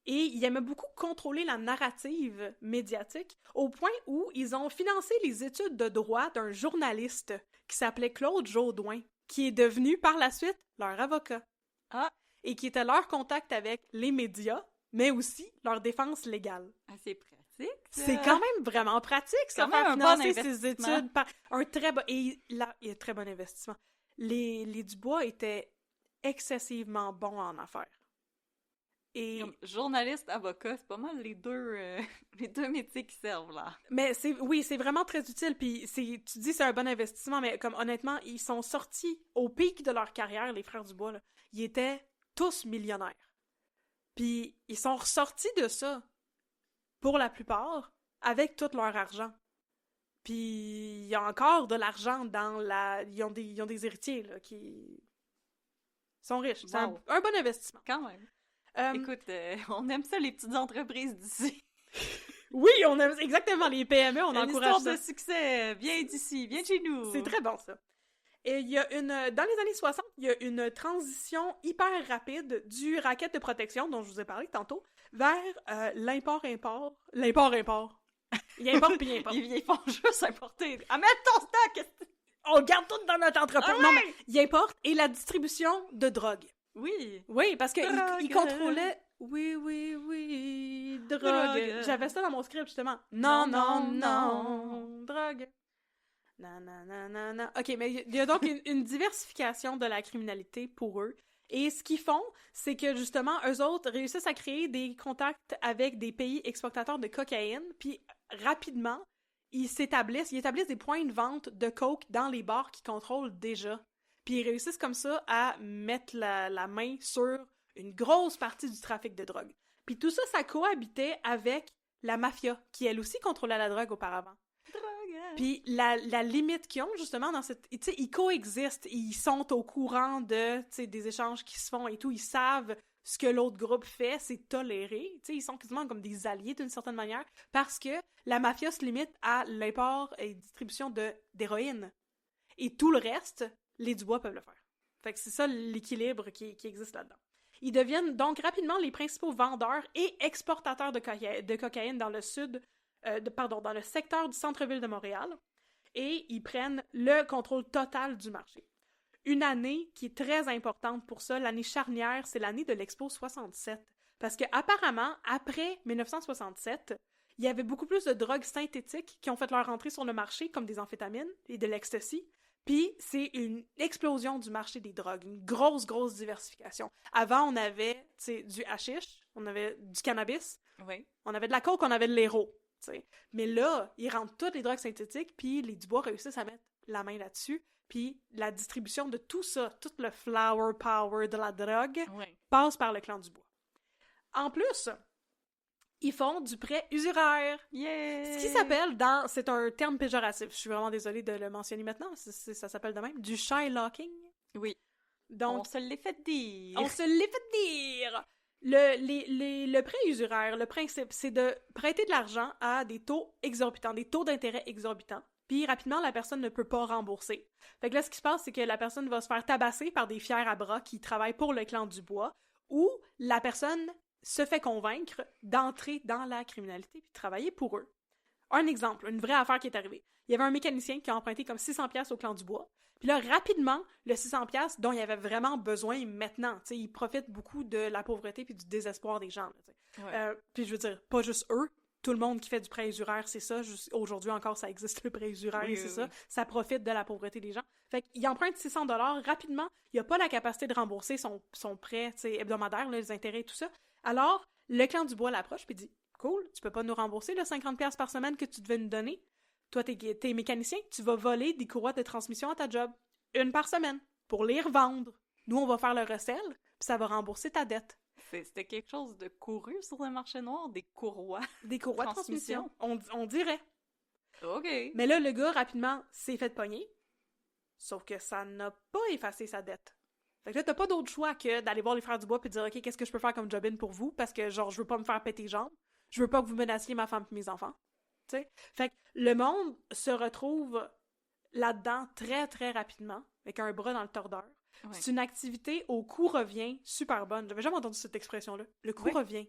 et ils aimaient beaucoup contrôler la narrative médiatique au point où ils ont financé les études de droit d'un journaliste qui s'appelait Claude Jodoin, qui est devenu par la suite leur avocat. Ah! Et qui était leur contact avec les médias, mais aussi leur défense légale. Ah, c'est pratique. C'est quand même vraiment pratique, ça, faire financer ses études par un très bon... Et là, il y a un très bon investissement. Les Dubois étaient excessivement bons en affaires. Et... Comme journaliste, avocat, c'est pas mal les deux métiers qui servent, là. Mais c'est vraiment très utile, puis tu dis c'est un bon investissement, mais comme honnêtement, ils sont sortis au pic de leur carrière, les Frères Dubois, là. Ils étaient tous millionnaires. Puis ils sont ressortis de ça, pour la plupart, avec tout leur argent. Puis il y a encore de l'argent dans la... Ils ont des héritiers, là, qui sont riches. C'est un bon investissement. Quand même. Écoute, on aime ça, les petites entreprises d'ici. Oui, on aime exactement les PME, on encourage ça. Une histoire de succès, viens d'ici, viens chez nous. C'est très bon, ça. Et il y a dans les années 60, il y a une transition hyper rapide du racket de protection, dont je vous ai parlé tantôt, vers l'import-import. L'import-import. Il importe puis il importe. Ils font juste importer. Ah, mets ton stock! On garde tout dans notre entrepôt. Ah ouais! Non, mais il importe et la distribution de drogue. Oui. Oui, parce qu'il contrôlait... Oui, drogue. J'avais ça dans mon script, justement. Non, drogue. Non. OK, mais il y a donc une diversification de la criminalité pour eux. Et ce qu'ils font, c'est que, justement, eux autres réussissent à créer des contacts avec des pays exportateurs de cocaïne, puis rapidement, ils établissent des points de vente de coke dans les bars qu'ils contrôlent déjà. Puis ils réussissent comme ça à mettre la main sur une grosse partie du trafic de drogue. Puis tout ça, ça cohabitait avec la mafia, qui elle aussi contrôlait la drogue auparavant. Puis la limite qu'ils ont, justement, dans cette... Tu sais, ils coexistent, ils sont au courant de, tu sais, des échanges qui se font et tout, ils savent ce que l'autre groupe fait, c'est toléré. Tu sais, ils sont quasiment comme des alliés d'une certaine manière, parce que la mafia se limite à l'import et distribution d'héroïne. Et tout le reste, les Dubois peuvent le faire. Fait que c'est ça l'équilibre qui existe là-dedans. Ils deviennent donc rapidement les principaux vendeurs et exportateurs de cocaïne dans le dans le secteur du centre-ville de Montréal, et ils prennent le contrôle total du marché. Une année qui est très importante pour ça, l'année charnière, c'est l'année de l'Expo 67. Parce que apparemment, après 1967, il y avait beaucoup plus de drogues synthétiques qui ont fait leur entrée sur le marché, comme des amphétamines et de l'ecstasy. Puis c'est une explosion du marché des drogues, une grosse diversification. Avant, on avait du hashish, on avait du cannabis, oui. On avait de la coke, on avait de l'héro. sais. Mais là, ils rendent toutes les drogues synthétiques, puis les Dubois réussissent à mettre la main là-dessus, puis la distribution de tout ça, tout le flower power de la drogue, passe par le clan Dubois. En plus, ils font du prêt usuraire. Yeah! Ce qui s'appelle c'est un terme péjoratif, je suis vraiment désolée de le mentionner maintenant, ça s'appelle de même, du shylocking. Oui. Donc, on se l'est fait dire. On se l'est fait dire! Le prêt usuraire, le principe, c'est de prêter de l'argent à des taux exorbitants, des taux d'intérêt exorbitants. Puis rapidement, la personne ne peut pas rembourser. Fait que là, ce qui se passe, c'est que la personne va se faire tabasser par des fiers à bras qui travaillent pour le clan Dubois, ou la personne se fait convaincre d'entrer dans la criminalité puis de travailler pour eux. Un exemple, une vraie affaire qui est arrivée. Il y avait un mécanicien qui a emprunté comme 600$ au clan Dubois. Puis là, rapidement, le 600$ dont il avait vraiment besoin maintenant, tu sais, il profite beaucoup de la pauvreté puis du désespoir des gens. Puis je veux dire, pas juste eux, tout le monde qui fait du prêt usuraire, c'est ça. Aujourd'hui encore, ça existe le prêt usuraire, c'est ça. Ça profite de la pauvreté des gens. Fait qu'il emprunte 600$, rapidement, il n'a pas la capacité de rembourser son prêt, tu sais, hebdomadaire, là, les intérêts et tout ça. Alors, le clan Dubois l'approche puis dit « Cool, tu peux pas nous rembourser le 50$ par semaine que tu devais nous donner? Toi, t'es mécanicien, tu vas voler des courroies de transmission à ta job. Une par semaine, pour les revendre. Nous, on va faire le recel, puis ça va rembourser ta dette. » C'était quelque chose de couru sur le marché noir, des courroies. Des courroies de transmission. On dirait. OK. Mais là, le gars, rapidement, s'est fait pogner. Sauf que ça n'a pas effacé sa dette. Fait que là, t'as pas d'autre choix que d'aller voir les frères Dubois puis de dire « OK, qu'est-ce que je peux faire comme job-in pour vous? Parce que, genre, je veux pas me faire péter les jambes. Je veux pas que vous menaciez ma femme et mes enfants. » T'sais? Fait que le monde se retrouve là-dedans très, très rapidement, avec un bras dans le tordeur. Ouais. C'est une activité au coût-revient super bonne. J'avais jamais entendu cette expression-là. Le coût-revient.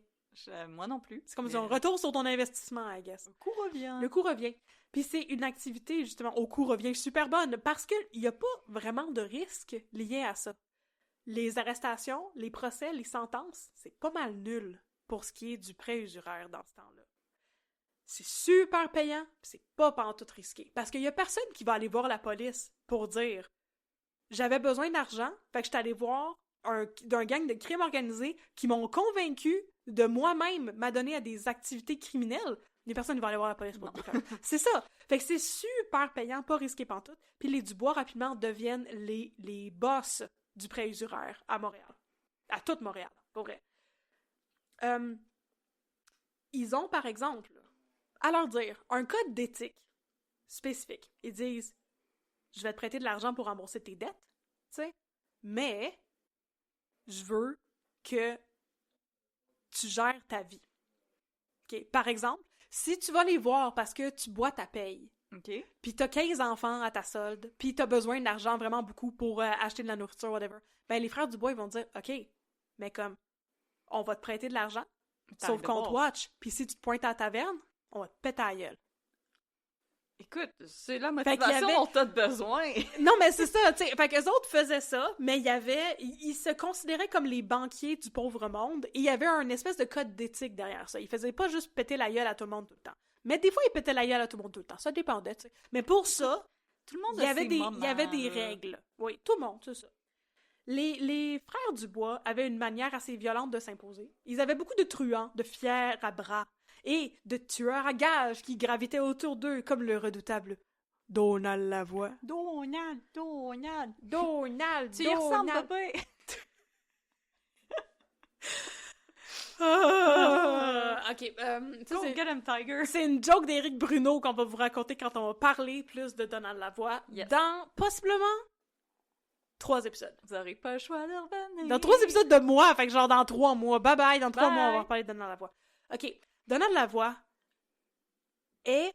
Moi non plus. C'est comme si on retourne sur ton investissement, I guess. Le coût-revient. Le coût-revient. Puis c'est une activité, justement, au coût-revient super bonne, parce qu'il n'y a pas vraiment de risque lié à ça. Les arrestations, les procès, les sentences, c'est pas mal nul pour ce qui est du prêt usuraire dans ce temps-là. C'est super payant, pis c'est pas pantoute risqué. Parce qu'il y a personne qui va aller voir la police pour dire « J'avais besoin d'argent, fait que j'étais allé voir d'un gang de crimes organisés qui m'ont convaincu de moi-même m'adonner à des activités criminelles. » Les personnes vont aller voir la police pour le faire. C'est ça. Fait que c'est super payant, pas risqué pantoute. Puis les Dubois, rapidement, deviennent les boss du prêt usuraire à Montréal. À toute Montréal, pour vrai. Ils ont, par exemple, à leur dire, un code d'éthique spécifique. Ils disent « Je vais te prêter de l'argent pour rembourser tes dettes, tu sais, mais je veux que tu gères ta vie. » Okay? Par exemple, si tu vas les voir parce que tu bois ta paye, okay, puis t'as 15 enfants à ta solde, puis t'as besoin d'argent vraiment beaucoup pour acheter de la nourriture, whatever, ben les frères Dubois, ils vont dire « OK, mais comme, on va te prêter de l'argent, sauf qu'on te watch, puis si tu te pointes à la taverne, on va te péter à la gueule. » Écoute, c'est la motivation dont t'as besoin. Non, mais c'est ça, tu sais. Fait qu'eux autres faisaient ça, mais ils se considéraient comme les banquiers du pauvre monde, et il y avait un espèce de code d'éthique derrière ça. Ils faisaient pas juste péter la gueule à tout le monde tout le temps. Mais des fois, ils pétaient la gueule à tout le monde tout le temps. Ça dépendait, tu sais. Mais pour ça, tout le monde il y avait des règles. Oui, tout le monde, c'est ça. Les frères Dubois avaient une manière assez violente de s'imposer. Ils avaient beaucoup de truands, de fiers à bras, et de tueurs à gages qui gravitaient autour d'eux, comme le redoutable Donald Lavoie. Donald! Tu y ressembles, papa! Ok, c'est une joke d'Éric Bruno qu'on va vous raconter quand on va parler plus de Donald Lavoie dans, possiblement, 3 épisodes. Vous n'aurez pas le choix de revenir. Dans 3 épisodes de mois, fait que genre dans 3 mois. Bye bye, dans 3 mois, on va reparler de Donald Lavoie. Ok, Donald Lavoie est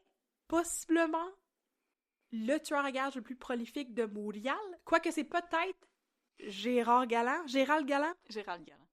possiblement le tueur à gages le plus prolifique de Montréal. Quoique c'est peut-être Gérald Galland.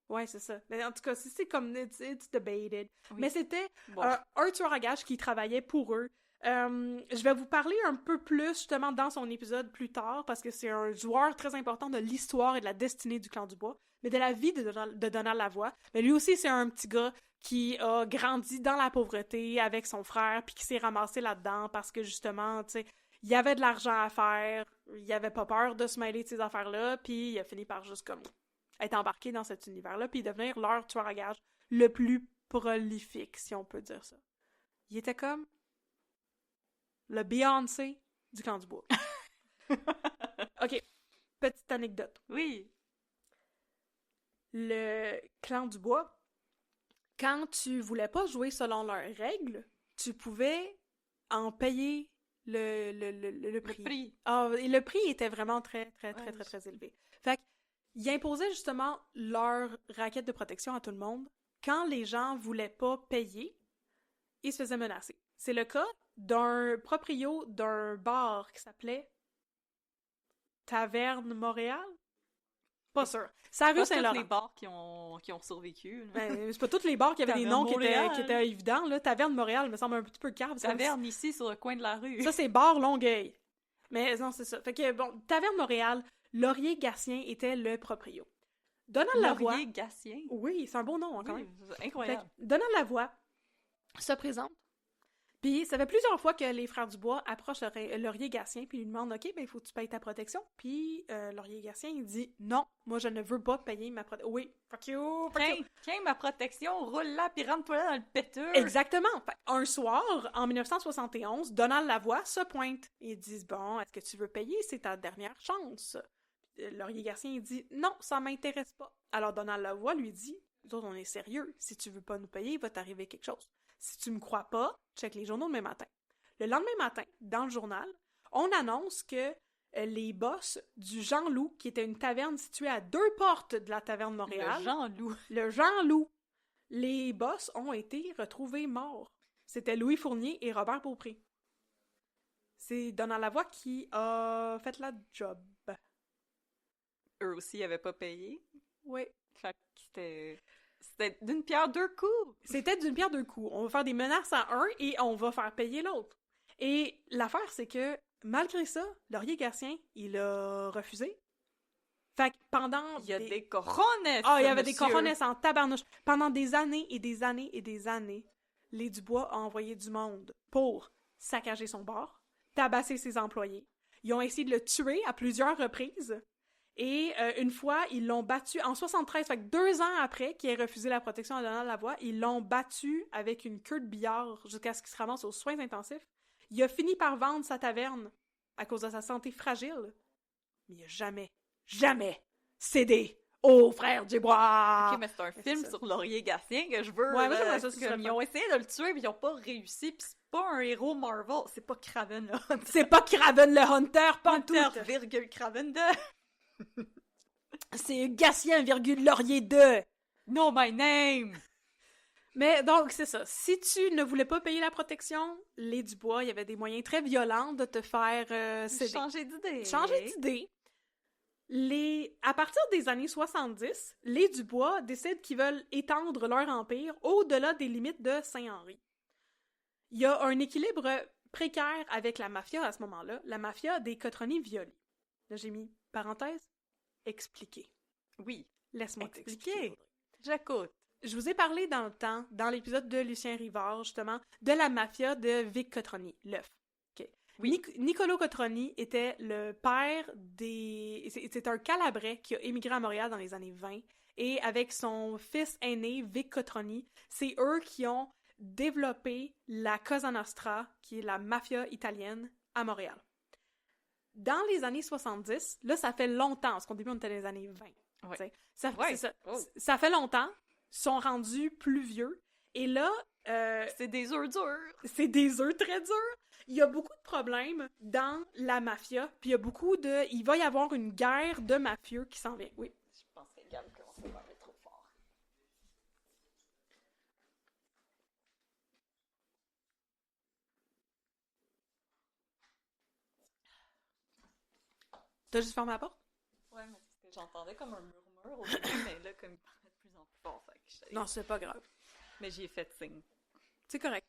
Ouais, c'est ça. Mais en tout cas, c'est comme it's debated. Oui. Mais c'était un tueur à gages qui travaillait pour eux. Je vais vous parler un peu plus justement dans son épisode plus tard parce que c'est un joueur très important de l'histoire et de la destinée du clan Dubois, mais de la vie de Donald Lavoie. Mais lui aussi, c'est un petit gars qui a grandi dans la pauvreté avec son frère puis qui s'est ramassé là-dedans parce que justement, tu sais, il y avait de l'argent à faire, il avait pas peur de se mêler de ces affaires-là, puis il a fini par juste comme être embarqué dans cet univers-là puis devenir leur tueur à gages le plus prolifique, si on peut dire ça. il était comme le Beyoncé du clan du bois. OK, petite anecdote. Oui. Le clan du bois, quand tu voulais pas jouer selon leurs règles, tu pouvais en payer le prix. Le prix. Ah, et le prix était vraiment très, très, très, Ouais, très, très élevé. Fait qu'ils imposaient justement leur raquette de protection à tout le monde. Quand les gens voulaient pas payer, ils se faisaient menacer. C'est le cas d'un proprio d'un bar qui s'appelait Taverne Montréal? Pas sûr. C'est à rue Pas Saint-Laurent. tous les bars qui ont survécu. Là. Ben, c'est pas tous les bars qui avaient des Taverne noms qui Montréal. étaient évidents, là. Taverne Montréal me semble un petit peu cave. Taverne ici, sur le coin de la rue. Ça, c'est bar Longueuil. Mais non, c'est ça. Fait que, bon, Taverne Montréal, Laurier Gatien était le proprio. Donald Lavoie... Laurier Gatien. Oui, c'est un beau nom, quand Oui, même. c'est incroyable. Fait que Donald Lavoie se présente. Puis ça fait plusieurs fois que les frères Dubois approchent Laurier Gatien puis lui demandent « OK, ben il faut que tu payes ta protection. » Puis Laurier Gatien, il dit « Non, moi je ne veux pas payer ma protection. » Oui, fuck you, fuck you. Tiens, ma protection, roule-la puis rentre-toi là dans le péteur. Exactement. Fait, un soir, en 1971, Donald Lavoie se pointe. Ils disent « Bon, est-ce que tu veux payer? C'est ta dernière chance. » Laurier Gatien, il dit « Non, ça m'intéresse pas. » Alors Donald Lavoie lui dit « Nous autres, on est sérieux. Si tu veux pas nous payer, il va t'arriver quelque chose. Si tu me crois pas, check les journaux demain matin. » Le lendemain matin, dans le journal, on annonce que les boss du Jean-Loup, qui était une taverne située à 2 portes de la taverne Montréal... Le Jean-Loup. Les boss ont été retrouvés morts. C'était Louis Fournier et Robert Beaupré. C'est Donald Lavoie qui a fait la job. Eux aussi, ils avaient pas payé. Oui. Fait que c'était d'une pierre deux coups. C'était d'une pierre deux coups. On va faire des menaces à un et on va faire payer l'autre. Et l'affaire, c'est que, malgré ça, Laurier Gatien, il a refusé. Fait que pendant... Il y a des cojones! Ah, il y avait des cojones en tabarnouche. Pendant des années et des années et des années, les Dubois ont envoyé du monde pour saccager son bar, tabasser ses employés. Ils ont essayé de le tuer à plusieurs reprises. Et une fois, ils l'ont battu en 73, fait que 2 ans après qu'il ait refusé la protection à Donald Lavoie, ils l'ont battu avec une queue de billard jusqu'à ce qu'il se ramasse aux soins intensifs. Il a fini par vendre sa taverne à cause de sa santé fragile. Mais il a jamais cédé aux frères Dubois! Ok, mais c'est un film sur Laurier Gatien que je veux. Ouais, moi j'aimerais ça, ce serait ils ont essayé de le tuer, mais ils ont pas réussi, pis c'est pas un héros Marvel, c'est pas Kraven le Hunter. C'est pas Kraven le Hunter, pas tout! Hunter, virgule Kraven 2! C'est Gatien, virgule Laurier 2! Know my name! Mais donc, c'est ça. Si tu ne voulais pas payer la protection, les Dubois, il y avait des moyens très violents de te faire céder. Changer d'idée. Changer d'idée. À partir des années 70, les Dubois décident qu'ils veulent étendre leur empire au-delà des limites de Saint-Henri. Il y a un équilibre précaire avec la mafia à ce moment-là, la mafia des Cotroni-Violi. Là, j'ai mis parenthèse, expliquer. Oui. Laisse-moi Expliquer. t'expliquer. J'écoute. Je vous ai parlé dans le temps, dans l'épisode de Lucien Rivard, justement, de la mafia de Vic Cotroni, l'œuf. Okay. Oui. Niccolo Cotroni était le père des... C'est un Calabrais qui a émigré à Montréal dans les années 20, et avec son fils aîné, Vic Cotroni, c'est eux qui ont développé la Cosa Nostra, qui est la mafia italienne, à Montréal. Dans les années 70, là, ça fait longtemps, parce qu'au début, on était dans les années 20. Ouais. Ça fait longtemps, sont rendus plus vieux, et là... c'est des œufs durs! C'est des œufs très durs! Il y a beaucoup de problèmes dans la mafia, puis il y a beaucoup de... Il va y avoir une guerre de mafieux qui s'en vient, oui. Je pense que Gab commence à parler trop fort. T'as juste fermé la porte? Ouais, mais parce que j'entendais comme un murmure au début, mais là, comme il parlait de plus en plus fort, fait que j'étais... Non, c'est pas grave. Mais j'y ai fait signe. C'est correct.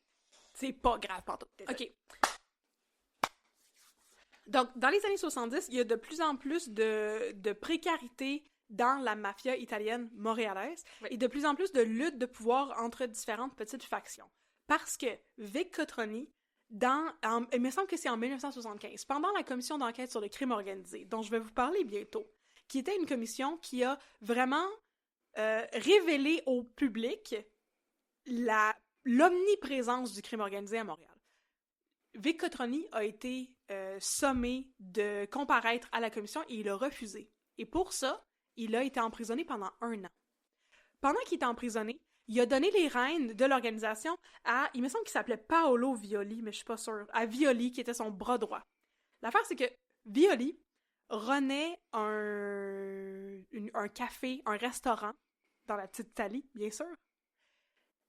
C'est pas grave, pardon. OK. Donc, dans les années 70, il y a de plus en plus de précarité dans la mafia italienne montréalaise, oui, et de plus en plus de lutte de pouvoir entre différentes petites factions. Parce que Vic Cotroni, il me semble que c'est en 1975, pendant la commission d'enquête sur le crime organisé, dont je vais vous parler bientôt, qui était une commission qui a vraiment révélé au public l'omniprésence du crime organisé à Montréal. Vic Cotroni a été sommé de comparaître à la commission et il a refusé. Et pour ça, il a été emprisonné pendant 1 an. Pendant qu'il était emprisonné, il a donné les rênes de l'organisation à, il me semble qu'il s'appelait Paolo Violi, mais je suis pas sûre, à Violi, qui était son bras droit. L'affaire, c'est que Violi renait un café, un restaurant, dans la petite Italie, bien sûr.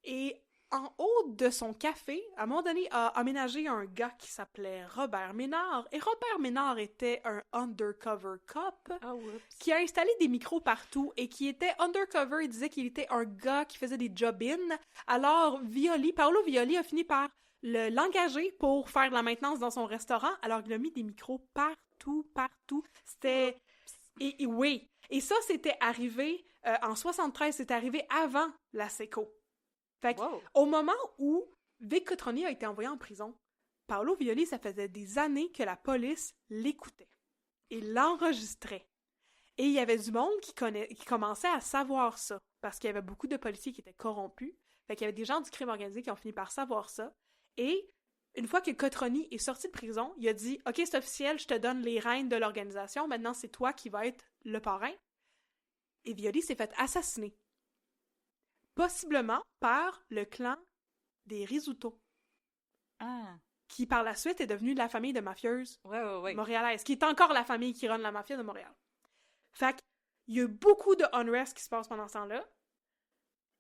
Et en haut de son café, à un moment donné, a aménagé un gars qui s'appelait Robert Ménard. Et Robert Ménard était un undercover cop qui a installé des micros partout et qui était undercover. Il disait qu'il était un gars qui faisait des job-in. Alors, Paolo Violi a fini par l'engager pour faire de la maintenance dans son restaurant. Alors, il a mis des micros partout. C'était... Et oui. Et ça, c'était arrivé en 73. C'était arrivé avant la SECO. Fait au moment où Vic Cotroni a été envoyé en prison, Paolo Violi, ça faisait des années que la police l'écoutait et l'enregistrait. Et il y avait du monde qui commençait à savoir ça, parce qu'il y avait beaucoup de policiers qui étaient corrompus. Fait qu'il y avait des gens du crime organisé qui ont fini par savoir ça. Et une fois que Cotroni est sorti de prison, il a dit « Ok, c'est officiel, je te donne les rênes de l'organisation, maintenant c'est toi qui vas être le parrain. » Et Violi s'est fait assassiner. Possiblement par le clan des Rizzuto. Qui par la suite est devenu la famille de mafieuses montréalaises, qui est encore la famille qui run la mafia de Montréal. Fait qu'il y a beaucoup de unrest qui se passe pendant ce temps-là.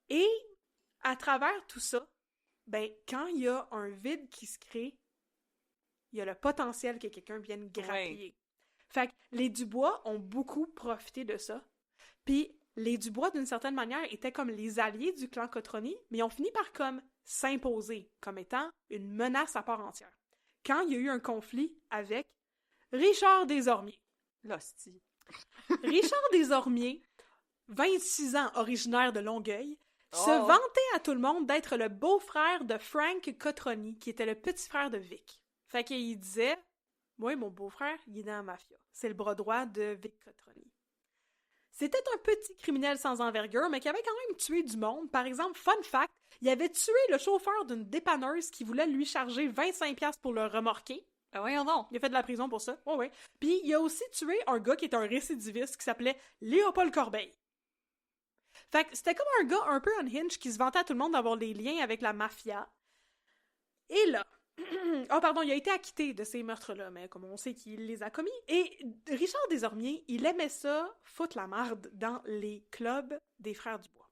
Et à travers tout ça, ben, quand il y a un vide qui se crée, il y a le potentiel que quelqu'un vienne grappiller. Fait que les Dubois ont beaucoup profité de ça. Puis les Dubois, d'une certaine manière, étaient comme les alliés du clan Cotroni, mais ont fini par comme s'imposer comme étant une menace à part entière. Quand il y a eu un conflit avec Richard Desormiers. L'hostie. Richard Desormiers, 26 ans, originaire de Longueuil, se vantait à tout le monde d'être le beau-frère de Frank Cotroni, qui était le petit frère de Vic. Fait qu'il disait, moi, mon beau-frère, il est dans la mafia. C'est le bras droit de Vic Cotroni. C'était un petit criminel sans envergure, mais qui avait quand même tué du monde. Par exemple, fun fact, il avait tué le chauffeur d'une dépanneuse qui voulait lui charger 25$ pour le remorquer. Ah voyons donc! Il a fait de la prison pour ça. Ouais. Puis il a aussi tué un gars qui était un récidiviste qui s'appelait Léopold Corbeil. Fait que c'était comme un gars un peu unhinged qui se vantait à tout le monde d'avoir des liens avec la mafia. Et là... il a été acquitté de ces meurtres-là, mais comme on sait qu'il les a commis. Et Richard Desormiers, il aimait ça, foutre la marde dans les clubs des Frères Dubois.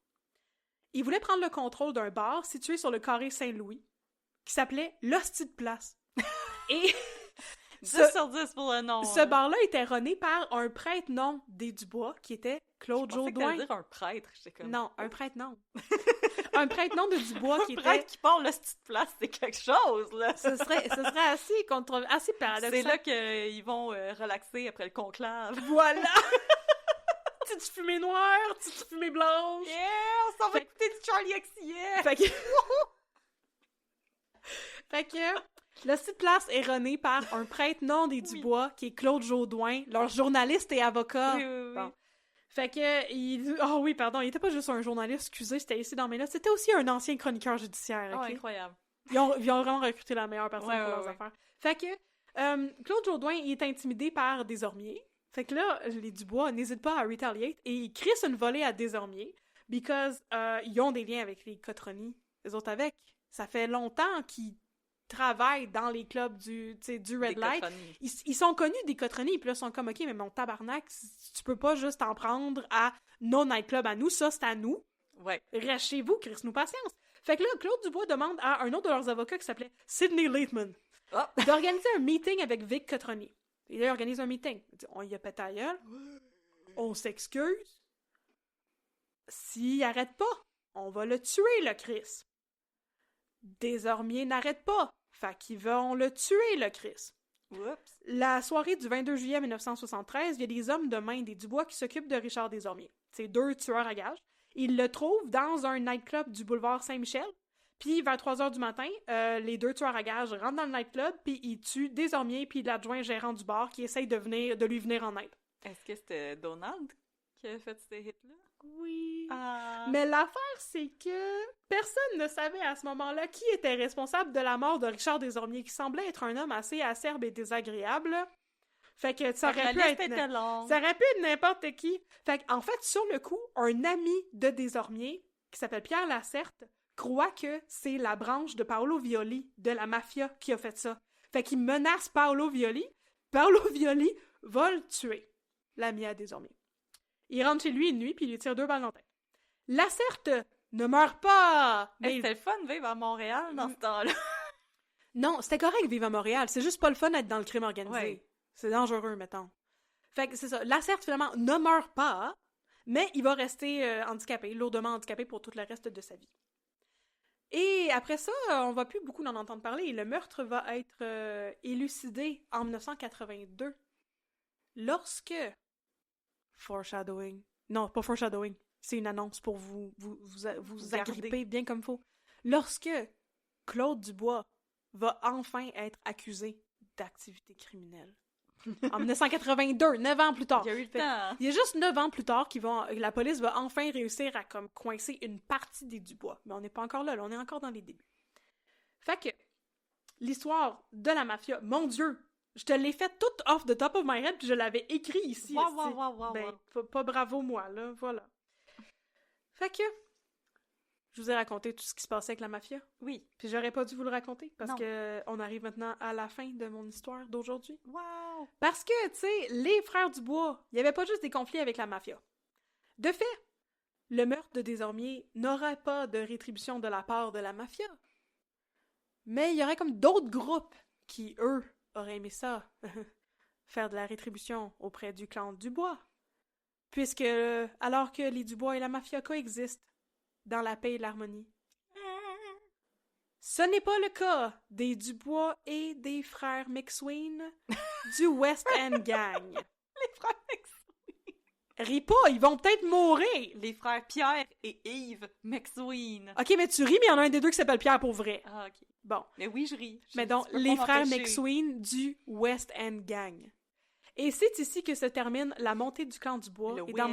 Il voulait prendre le contrôle d'un bar situé sur le carré Saint-Louis, qui s'appelait l'Hostie de Place. Et 10 sur 10 pour le nom. Ce bar-là était runné par un prêtre-nom des Dubois, qui était Claude Jodoin. Je pensais que t'allais dire un prêtre, j'étais comme... Non, un prêtre-nom. Un prêtre-nom de Dubois qui était... Un prêtre qui parle le style de place, c'est quelque chose, là! Ce serait assez paradoxal. C'est là qu'ils vont relaxer après le conclave. Voilà! Petite fumée noire, petite fumée blanche. Yeah! On s'en va écouter du Charlie XCX! Fait que le site place est runné par un prêtre-nom des Dubois, qui est Claude Jodoin, leur journaliste et avocat. Oui. Bon. Fait que, il était pas juste un journaliste, excusez, c'était ici dans mes notes, c'était aussi un ancien chroniqueur judiciaire, ok? Oh, incroyable. Ils ont vraiment recruté la meilleure personne pour leurs affaires. Fait que, Claude Jodoin, il est intimidé par Desormiers. Fait que là, les Dubois n'hésitent pas à retaliate et ils crissent une volée à Desormiers because ils ont des liens avec les Cotroni, les autres avec. Ça fait longtemps qu'ils travaillent dans les clubs du Red Light. Ils sont connus des Cotroni, puis là, ils sont comme, OK, mais mon tabarnak, tu peux pas juste t'en prendre à nos nightclubs à nous, ça, c'est à nous. Ouais. Reste chez vous, crisse-nous patience. Fait que là, Claude Dubois demande à un autre de leurs avocats qui s'appelait Sidney Lathman d'organiser un meeting avec Vic Cotroni. Et là, il organise un meeting. Il dit, on y a pété à gueule. On s'excuse. S'il arrête pas, on va le tuer, le Chris. Desormiers n'arrête pas. Fait qu'ils vont le tuer, le Chris. Oups. La soirée du 22 juillet 1973, il y a des hommes de main des Dubois qui s'occupent de Richard Desormiers. C'est 2 tueurs à gages. Ils le trouvent dans un nightclub du boulevard Saint-Michel. Puis, vers 3h du matin, les 2 tueurs à gages rentrent dans le nightclub, puis ils tuent Desormiers puis l'adjoint gérant du bar qui essaye de lui venir en aide. Est-ce que c'était Donald qui a fait ces hits-là? Oui. Mais l'affaire, c'est que personne ne savait à ce moment-là qui était responsable de la mort de Richard Desormiers, qui semblait être un homme assez acerbe et désagréable. Fait que ça aurait pu être n'importe qui. Fait qu'en fait, sur le coup, un ami de Desormiers, qui s'appelle Pierre Lacerte, croit que c'est la branche de Paolo Violi, de la mafia, qui a fait ça. Fait qu'il menace Paolo Violi. Paolo Violi va le tuer, l'ami à Desormiers. Il rentre chez lui une nuit, puis il lui tire 2 balles dans la tête. Lacerte ne meurt pas! Mais c'était le fun de vivre à Montréal dans ce temps-là. Non, c'était correct de vivre à Montréal. C'est juste pas le fun d'être dans le crime organisé. Ouais. C'est dangereux, mettons. Fait que c'est ça. Lacerte, finalement, ne meurt pas, mais il va rester handicapé, lourdement handicapé pour tout le reste de sa vie. Et après ça, on va plus beaucoup en entendre parler. Le meurtre va être élucidé en 1982, lorsque... Foreshadowing. Non, pas foreshadowing. C'est une annonce pour vous agripper bien comme faut. Lorsque Claude Dubois va enfin être accusé d'activité criminelle. En 1982, 9 ans plus tard. Il y a eu le temps. Il y a juste 9 ans plus tard la police va enfin réussir à comme coincer une partie des Dubois. Mais on n'est pas encore là, on est encore dans les débuts. Fait que l'histoire de la mafia, mon Dieu, je te l'ai fait toute off the top of my head, puis je l'avais écrit ici. Wow. Pas bravo moi, là, voilà. Fait que je vous ai raconté tout ce qui se passait avec la mafia. Oui. Puis j'aurais pas dû vous le raconter, parce Non. que on arrive maintenant à la fin de mon histoire d'aujourd'hui. Wow! Parce que, tu sais, les frères Dubois, il y avait pas juste des conflits avec la mafia. De fait, le meurtre de Desormiers n'aurait pas de rétribution de la part de la mafia. Mais il y aurait comme d'autres groupes qui, eux, auraient aimé ça, faire de la rétribution auprès du clan Dubois. Puisque, alors que les Dubois et la mafia coexistent dans la paix et l'harmonie, ce n'est pas le cas des Dubois et des frères McSween du West End Gang. Les frères McSween! Ris pas, ils vont peut-être mourir! Les frères Pierre et Yves McSween. Ok, mais tu ris, mais il y en a un des deux qui s'appelle Pierre pour vrai. Ah, ok. Bon. Mais oui, je ris. Mais donc, les frères McSween du West End Gang. Et c'est ici que se termine la montée du clan Dubois. Et dans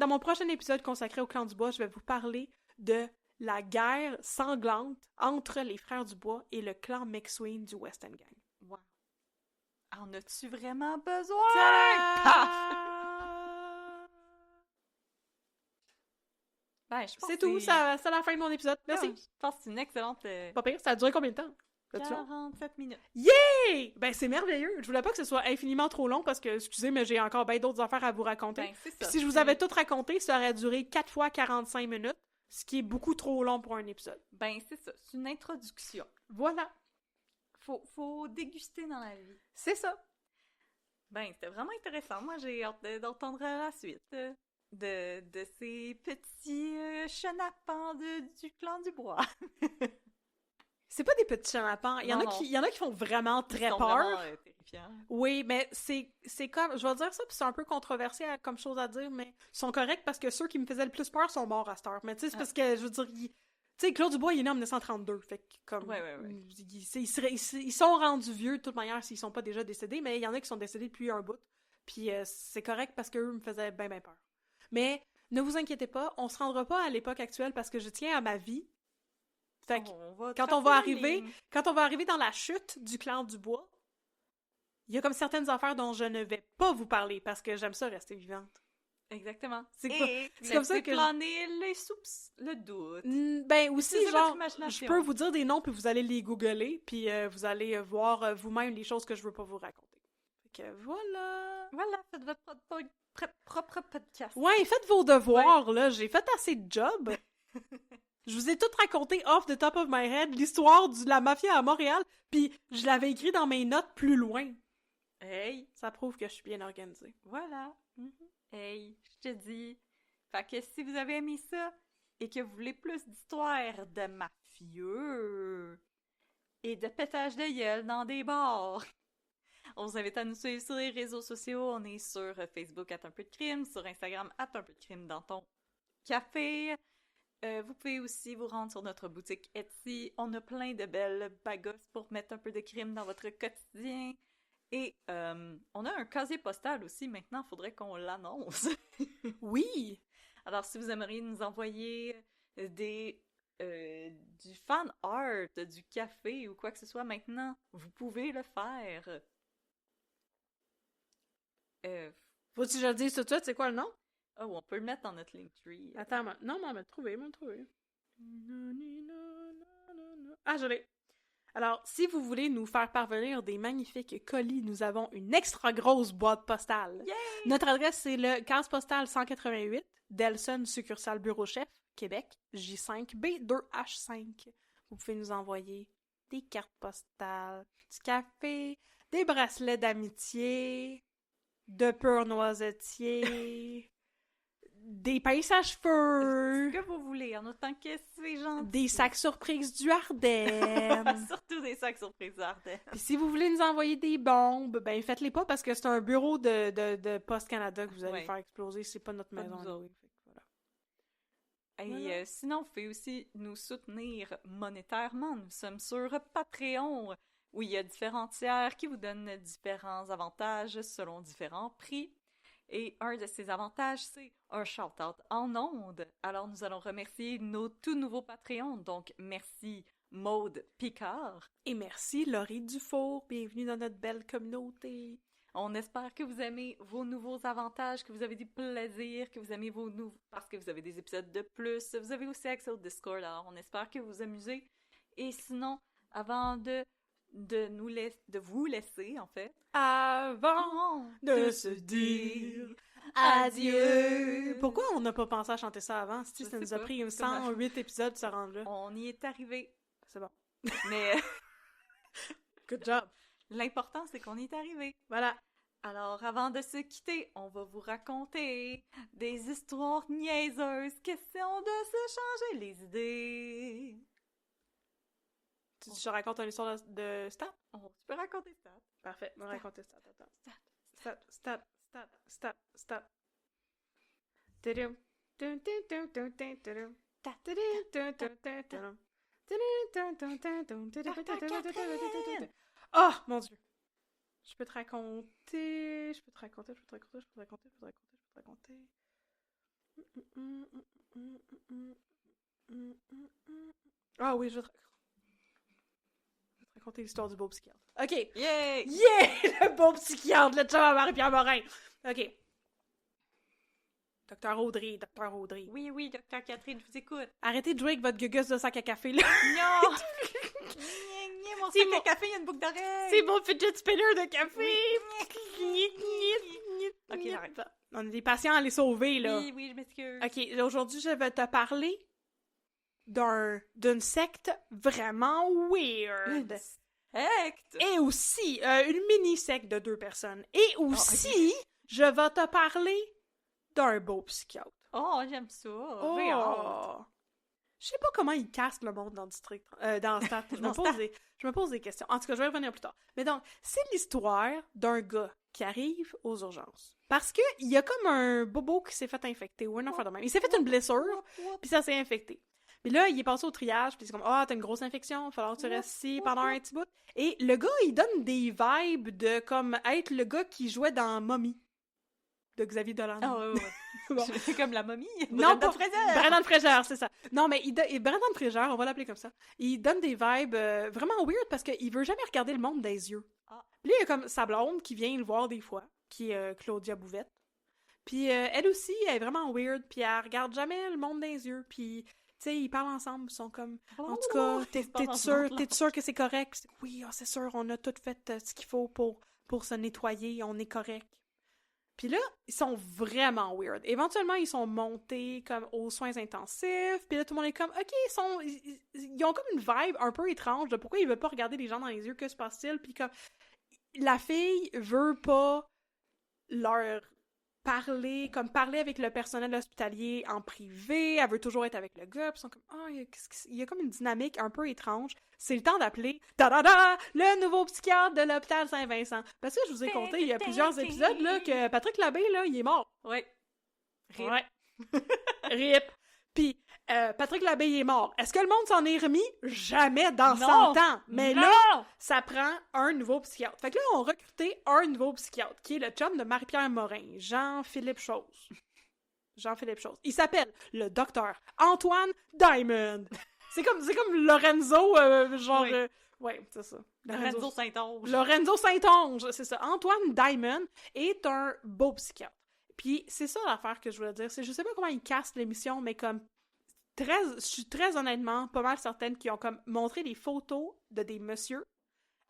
mon prochain épisode consacré au clan Dubois, je vais vous parler de la guerre sanglante entre les frères Dubois et le clan McSween du West End Gang. Wow. En as-tu vraiment besoin? Ben, je pense c'est tout, c'est la fin de mon épisode. Merci. Je pense que c'est une excellente... Pas pire, ça a duré combien de temps? 47 minutes. Yeah! Ben, c'est merveilleux. Je voulais pas que ce soit infiniment trop long parce que, excusez, mais j'ai encore bien d'autres affaires à vous raconter. Ben, c'est ça. Puis si je vous avais tout raconté, ça aurait duré 4 fois 45 minutes, ce qui est beaucoup trop long pour un épisode. Ben, c'est ça. C'est une introduction. Voilà. Faut déguster dans la vie. C'est ça. Ben, c'était vraiment intéressant. Moi, j'ai hâte d'entendre la suite de ces petits chenapans du clan Dubois. C'est pas des petits chenapans. Il y en a qui font vraiment très peur. Vraiment terrifiants. Oui, mais c'est comme... Je vais dire ça, puis c'est un peu controversé comme chose à dire, mais ils sont corrects parce que ceux qui me faisaient le plus peur sont morts à cette heure. Mais tu sais, c'est parce que, je veux dire... Tu sais, Claude Dubois, il est né en 1932, fait que comme... Ouais. Ils sont rendus vieux, de toute manière, s'ils sont pas déjà décédés, mais il y en a qui sont décédés depuis un bout. Puis c'est correct parce qu'eux me faisaient bien peur. Mais ne vous inquiétez pas, on se rendra pas à l'époque actuelle parce que je tiens à ma vie. Fait que quand on va arriver dans la chute du clan Dubois, il y a comme certaines affaires dont je ne vais pas vous parler parce que j'aime ça rester vivante. Exactement. C'est comme ça que planer le doute. Ben aussi, genre, je peux vous dire des noms puis vous allez les googler puis vous allez voir vous-même les choses que je veux pas vous raconter. Fait que voilà. Voilà, faites votre propre podcast. Ouais, faites vos devoirs, là. J'ai fait assez de job. Je vous ai tout raconté off the top of my head, l'histoire de la mafia à Montréal, puis je l'avais écrit dans mes notes plus loin. Hey! Ça prouve que je suis bien organisée. Voilà. Hey, je te dis. Fait que si vous avez aimé ça et que vous voulez plus d'histoires de mafieux et de pétage de gueule dans des bars, on vous invite à nous suivre sur les réseaux sociaux. On est sur Facebook @unpeudecrime, sur Instagram @unpeudecrime dans ton café. Vous pouvez aussi vous rendre sur notre boutique Etsy. On a plein de belles bagosses pour mettre un peu de crime dans votre quotidien. Et on a un casier postal aussi maintenant, faudrait qu'on l'annonce. Oui! Alors, si vous aimeriez nous envoyer du fan art, du café ou quoi que ce soit maintenant, vous pouvez le faire. Faut-tu que je le dise tout de suite, c'est quoi le nom? Oh, on peut le mettre dans notre Linktree. Attends, non, mais on va le trouver, Ah, je l'ai. Alors, si vous voulez nous faire parvenir des magnifiques colis, nous avons une extra grosse boîte postale. Yay! Notre adresse, c'est le case postale 188, Delson, succursale Bureau Chef, Québec, J5B2H5. Vous pouvez nous envoyer des cartes postales, du café, des bracelets d'amitié, de pur noisetier, des pinces à cheveux, Ce que vous voulez, en autant que c'est gentil. des sacs surprises du Ardennes. Surtout des sacs surprises Ardennes. Puis si vous voulez nous envoyer des bombes, ben faites-les pas parce que c'est un bureau de Poste Canada que vous allez faire exploser, c'est pas notre Pas maison. nous autres. Voilà. Et Voilà. sinon, vous pouvez aussi nous soutenir monétairement. Nous sommes sur Patreon, où il y a différents tiers qui vous donnent différents avantages selon différents prix. Et un de ces avantages, c'est un shout-out en ondes. Alors, nous allons remercier nos tout nouveaux Patreons. Donc, merci Maude Picard. Et merci Laurie Dufour, bienvenue dans notre belle communauté. On espère que vous aimez vos nouveaux avantages, que vous avez du plaisir, que vous aimez vos nouveaux... parce que vous avez des épisodes de plus. Vous avez aussi accès au Discord, alors on espère que vous vous amusez. Et sinon, avant de vous laisser, en fait... Avant de se dire adieu. Pourquoi on n'a pas pensé à chanter ça avant? Si Je ça sais nous a pas. pris 108 épisodes de se rendre là. On y est arrivé. C'est bon. Mais Good job. l'important, c'est qu'on y est arrivé. Voilà. Alors, avant de se quitter, on va vous raconter des histoires niaiseuses, question de se changer les idées. Je raconte une histoire de stat? Oh, tu peux raconter ça. Parfait, on va raconter stat. Attends. Stat. Tudum. Dun, dun, dun, dun, dun, tudum. Tudum, dun, dun, dun, tudum. Tudum, dun, dun, dun, dun, tudum, dun, dun, dun, dun, dun. Oh, mon Dieu! Je peux te raconter. Ah oui, je vais te raconter l'histoire du beau psychiatre. OK. Yay! Yeah! Le beau psychiatre, le chum à Marie-Pierre Morin. OK. Docteur Audrey. Oui, docteur Catherine, je vous écoute. Arrêtez de jouer avec votre gugus de sac à café, là. Non! Mon C'est sac mon- à café, il y a une boucle d'oreille! C'est mon fidget spinner de café! Ok, j'arrête. On a des patients à les sauver, là. Oui, je m'excuse. OK, aujourd'hui, je vais te parler d'une secte vraiment weird. Secte! Et aussi, une mini-secte de 2 personnes. Et aussi, je vais te parler d'un beau psychiatre. Oh, j'aime ça. Oh! J'ai hâte. Je sais pas comment ils cassent le monde dans District, dans Stat. Je me pose des questions. En tout cas, je vais y revenir plus tard. Mais donc, c'est l'histoire d'un gars qui arrive aux urgences. Parce que il y a comme un bobo qui s'est fait infecter, ou un enfant de même. Il s'est fait une blessure, puis ça s'est infecté. Puis là, il est passé au triage, puis c'est comme « Ah, t'as une grosse infection, il va falloir que tu restes ici pendant un petit bout. » Et le gars, il donne des vibes de comme être le gars qui jouait dans Mommy, de Xavier Dolan. Ah ouais. Bon. C'est comme la momie. Non, Brendan pas Fraser. Brendan Fraser, c'est ça. Non, mais Brendan Fraser, on va l'appeler comme ça. Il donne des vibes vraiment weird parce qu'il veut jamais regarder le monde des yeux. Ah. Puis là, il y a comme sa blonde qui vient le voir des fois, qui est Claudia Bouvette. Puis elle aussi, elle est vraiment weird, puis elle regarde jamais le monde des yeux. Puis, tu sais, ils parlent ensemble, ils sont comme... En tout cas, t'es sûr que c'est correct? Oui, c'est sûr, on a tout fait ce qu'il faut pour se nettoyer, on est correct. Puis là, ils sont vraiment weird. Éventuellement, ils sont montés comme aux soins intensifs. Puis là, tout le monde est comme, OK, ils ont comme une vibe un peu étrange de pourquoi ils veulent pas regarder les gens dans les yeux, que se passe-t-il? Puis comme, la fille veut pas leur parler avec le personnel hospitalier en privé. Elle veut toujours être avec le gars. Puis ils sont comme, il y a comme une dynamique un peu étrange. C'est le temps d'appeler le nouveau psychiatre de l'hôpital Saint-Vincent. Parce que je vous ai conté il y a plusieurs épisodes là que Patrick Labbé, là, il est mort. Ouais. RIP. Ouais. RIP. Puis Patrick Labbé, il est mort. Est-ce que le monde s'en est remis? Jamais dans 100 ans. Mais là, ça prend un nouveau psychiatre. Fait que là, on a recruté un nouveau psychiatre, qui est le chum de Marie-Pierre Morin, Jean-Philippe Chose. Puis là, il y a comme sa blonde qui vient le voir des fois, qui est Claudia Bouvette. Puis là, il y a comme sa blonde qui vient le voir des fois, qui est Jean-Philippe Chose. Il s'appelle le docteur Antoine Diamond. C'est comme Lorenzo, genre... Oui. Ouais, c'est ça. Lorenzo Saint-Onge. Lorenzo Saint-Onge, c'est ça. Antoine Diamond est un beau psychiatre. Puis c'est ça l'affaire que je voulais dire. Je sais pas comment ils cassent l'émission, mais comme... je suis très honnêtement pas mal certaine qu'ils ont comme montré des photos de des messieurs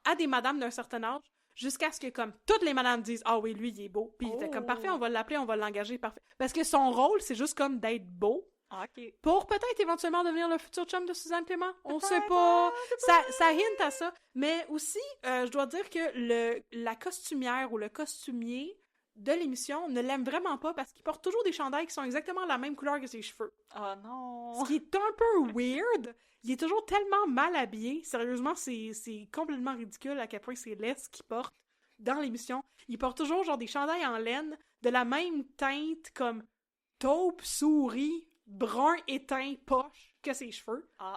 à des madames d'un certain âge, jusqu'à ce que comme toutes les madames disent « Ah oui, lui, il est beau. » Puis il était comme « Parfait, on va l'appeler, on va l'engager, parfait. » Parce que son rôle, c'est juste comme d'être beau. OK. Pour peut-être éventuellement devenir le futur chum de Suzanne Clément. On sait pas. Ça hint à ça. Mais aussi, je dois dire que la costumière ou le costumier de l'émission ne l'aime vraiment pas parce qu'il porte toujours des chandails qui sont exactement la même couleur que ses cheveux. Oh non! Ce qui est un peu weird. Il est toujours tellement mal habillé. Sérieusement, c'est complètement ridicule à quel point c'est laid ce qu'il porte dans l'émission. Il porte toujours genre des chandails en laine de la même teinte comme taupe, souris, brun éteint, poche que ses cheveux. Ah.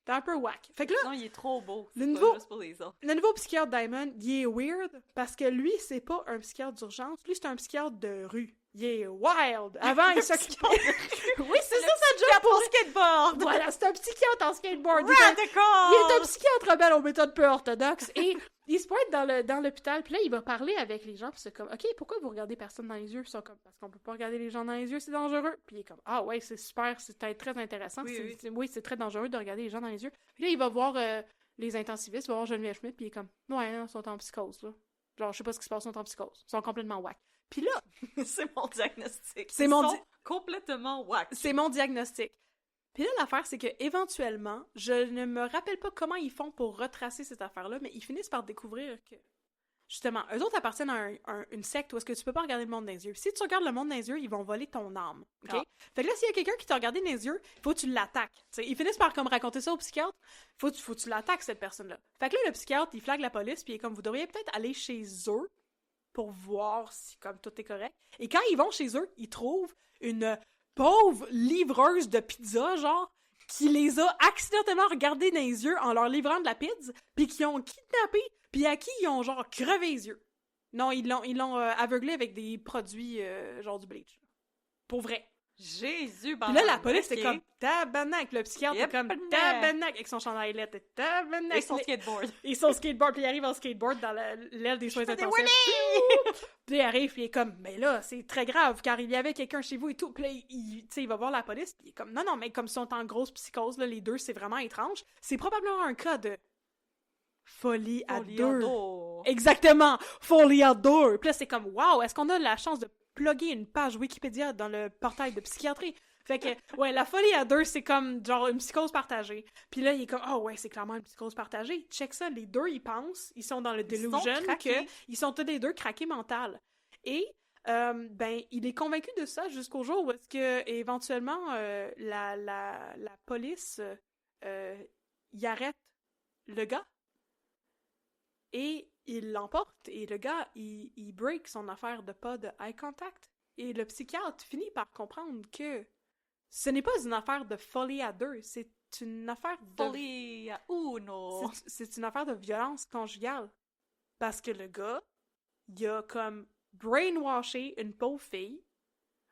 C'est un peu whack. Fait que là, Non, il est trop beau. le C'est nouveau- pas juste pour les autres. le nouveau psychiatre Diamond, il est weird parce que lui, c'est pas un psychiatre d'urgence. Lui, c'est un psychiatre de rue. Il est wild. Avant, il s'occupait... Oui, c'est ça, sa job pour... skateboard! Voilà, c'est un psychiatre en skateboard. Il Radical! est un psychiatre rebelle aux méthodes peu orthodoxes et il se pointe dans l'hôpital, puis là, il va parler avec les gens, puis c'est comme, OK, pourquoi vous regardez personne dans les yeux? Puis ils sont comme, parce qu'on peut pas regarder les gens dans les yeux, c'est dangereux. Puis il est comme, ah ouais, c'est super, c'est très intéressant. Oui, Oui, c'est très dangereux de regarder les gens dans les yeux. Puis là, il va voir les intensivistes, il va voir Geneviève Schmidt, puis il est comme, ouais, ils sont en psychose, là. Genre, je sais pas ce qui se passe, ils sont en psychose. Ils sont complètement whack. Puis là, C'est mon diagnostic. C'est Ils mon sont complètement whack. c'est mon diagnostic. Puis là, l'affaire, c'est que éventuellement, je ne me rappelle pas comment ils font pour retracer cette affaire-là, mais ils finissent par découvrir que, justement, eux autres appartiennent à une secte où est-ce que tu peux pas regarder le monde dans les yeux. Si tu regardes le monde dans les yeux, ils vont voler ton âme, OK? Ah. Fait que là, s'il y a quelqu'un qui t'a regardé dans les yeux, faut que tu l'attaques. T'sais, ils finissent par comme raconter ça au psychiatre, faut que tu l'attaques, cette personne-là. Fait que là, le psychiatre, il flague la police, puis il est comme, vous devriez peut-être aller chez eux pour voir si comme tout est correct. Et quand ils vont chez eux, ils trouvent une pauvre livreuse de pizza, genre, qui les a accidentellement regardés dans les yeux en leur livrant de la pizza, puis qui ont kidnappé, puis à qui ils ont genre crevé les yeux. Non, ils l'ont aveuglé avec des produits genre du bleach. Pour vrai. Jésus, Puis là, la police, c'est comme tabarnak. Le psychiatre, Yep. c'est comme tabarnak avec son chandail là, t'es tabarnak. Et son skateboard. Et son skateboard, puis il arrive en skateboard dans l'aile des soins fais des intensifs. Puis il arrive, puis il est comme, mais là, c'est très grave, car il y avait quelqu'un chez vous et tout. Puis là, tu sais, il va voir la police, puis il est comme, non, mais comme ils sont en grosse psychose, là, les deux, c'est vraiment étrange. C'est probablement un cas de folie à deux. Oliado. Exactement, folie à deux. Puis là, c'est comme, wow, est-ce qu'on a la chance de plugger une page Wikipédia dans le portail de psychiatrie? Fait que, ouais, la folie à deux, c'est comme, genre, une psychose partagée. Puis là, il est comme, oh ouais, c'est clairement une psychose partagée. Check ça, les deux, ils pensent, ils sont dans le delusion qu'ils sont tous les deux craqués mental. Et, ben, il est convaincu de ça jusqu'au jour où est-ce que, éventuellement, la police, il arrête le gars. Et il l'emporte, et le gars, il break son affaire de pas de eye contact. Et le psychiatre finit par comprendre que ce n'est pas une affaire de folie à deux, c'est une affaire de... Folie à uno. C'est une affaire de violence conjugale. Parce que le gars, il a comme brainwashé une pauvre fille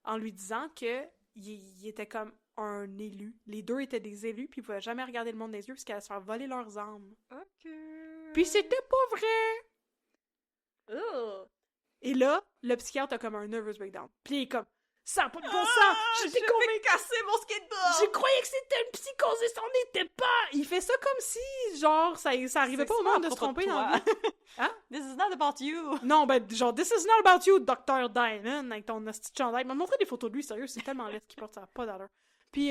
en lui disant que il était comme un élu. Les deux étaient des élus, puis ils pouvaient jamais regarder le monde dans les yeux parce qu'elle allait se faire voler leurs âmes. Ok. Puis c'était pas vrai! Oh. Et là, le psychiatre a comme un nervous breakdown. Puis il est comme, ça n'a pas de bon sens! J'étais Je convaincu! vais casser mon skateboard! Je croyais que c'était une psychose et ça n'en était pas! Il fait ça comme si, genre, ça arrivait pas au monde de se tromper dans la vie. Hein? This is not about you! Non, ben, genre, this is not about you, Dr. Diamond, avec ton hostie de chandail. Il m'a montré des photos de lui, sérieux, c'est tellement laid qu'il porte ça, pas d'allure. Puis,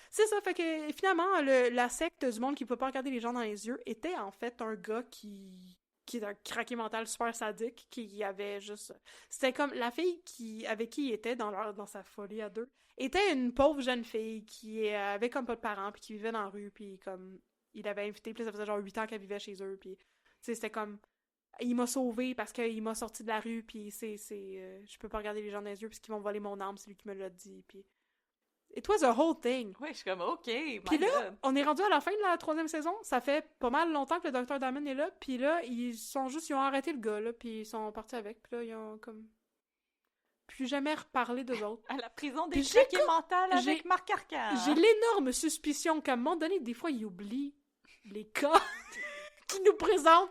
c'est ça, fait que finalement, la secte du monde qui peut pas regarder les gens dans les yeux était en fait un gars qui est un craqué mental super sadique, qui avait juste... C'était comme la fille avec qui il était dans sa folie à deux, était une pauvre jeune fille qui avait comme pas de parents, puis qui vivait dans la rue, puis comme, il l'avait invité, puis ça faisait genre 8 ans qu'elle vivait chez eux, puis, tu sais, c'était comme... Il m'a sauvée parce qu'il m'a sorti de la rue, puis je peux pas regarder les gens dans les yeux parce qu'ils vont voler mon âme, c'est lui qui me l'a dit, puis... It was a whole thing. Ouais, je suis comme, OK, Puis là, on est rendu à la fin de la 3e saison. Ça fait pas mal longtemps que le Dr. Diamond est là. Puis là, ils ont arrêté le gars, là. Puis ils sont partis avec. Puis là, ils ont comme... plus jamais reparler d'eux autres. À la prison des Puis j'ai craqués mentales j'ai- avec Marc Arcand. J'ai l'énorme suspicion qu'à un moment donné, des fois, ils oublient les cas qu'ils nous présentent.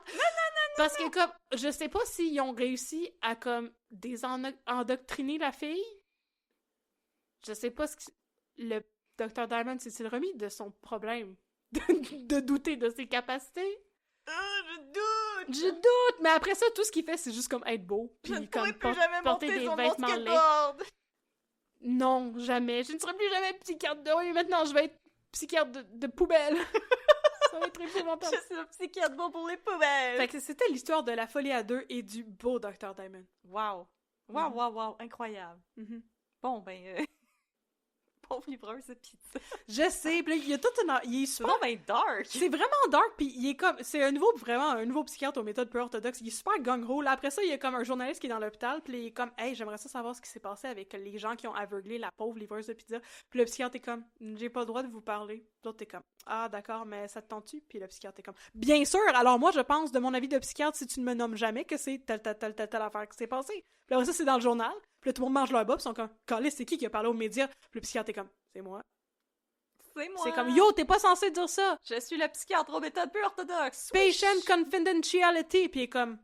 Parce que, comme, je sais pas s'ils ont réussi à, comme, endoctriner la fille. Je sais pas ce que le Dr. Diamond s'est-il remis de son problème de douter de ses capacités. Je doute! Je doute, mais après ça, tout ce qu'il fait, c'est juste comme être beau. Je ne Puis pourrai comme plus jamais porter monter des sur mon vêtements laids. skateboard! Non, jamais. Je ne serai plus jamais psychiatre de rue. Maintenant, je vais être psychiatre de poubelle. Ça va être épouvantable. Je suis un psychiatre bon pour les poubelles! Fait que c'était l'histoire de la folie à deux et du beau Dr. Diamond. Wow! Wow, incroyable. Mhm. Bon, ben, pauvre livreuse de pizza. Je sais, pis là, il y a tout un... Il est C'est super... vraiment ben dark! C'est vraiment dark, puis il est comme... C'est vraiment un nouveau psychiatre aux méthodes peu orthodoxes. Il est super gung-ho. Là, après ça, il y a comme un journaliste qui est dans l'hôpital, puis il est comme « Hey, j'aimerais ça savoir ce qui s'est passé avec les gens qui ont aveuglé la pauvre livreuse de pizza. » Puis le psychiatre est comme « J'ai pas le droit de vous parler. » L'autre est comme « Ah, d'accord, mais ça te tente-tu? » Puis le psychiatre est comme « Bien sûr! Alors moi, je pense, de mon avis de psychiatre, si tu ne me nommes jamais, que c'est telle affaire qui s'est passée. » Puis après ça, c'est dans le journal. Puis là, tout le monde mange leur bas, puis ils sont comme « Caliste, c'est qui a parlé aux médias? » Puis le psychiatre est comme « C'est moi. » C'est moi! C'est comme « Yo, t'es pas censé dire ça! » Je suis le psychiatre aux méthodes peu orthodoxes! Patient confidentiality, puis il est comme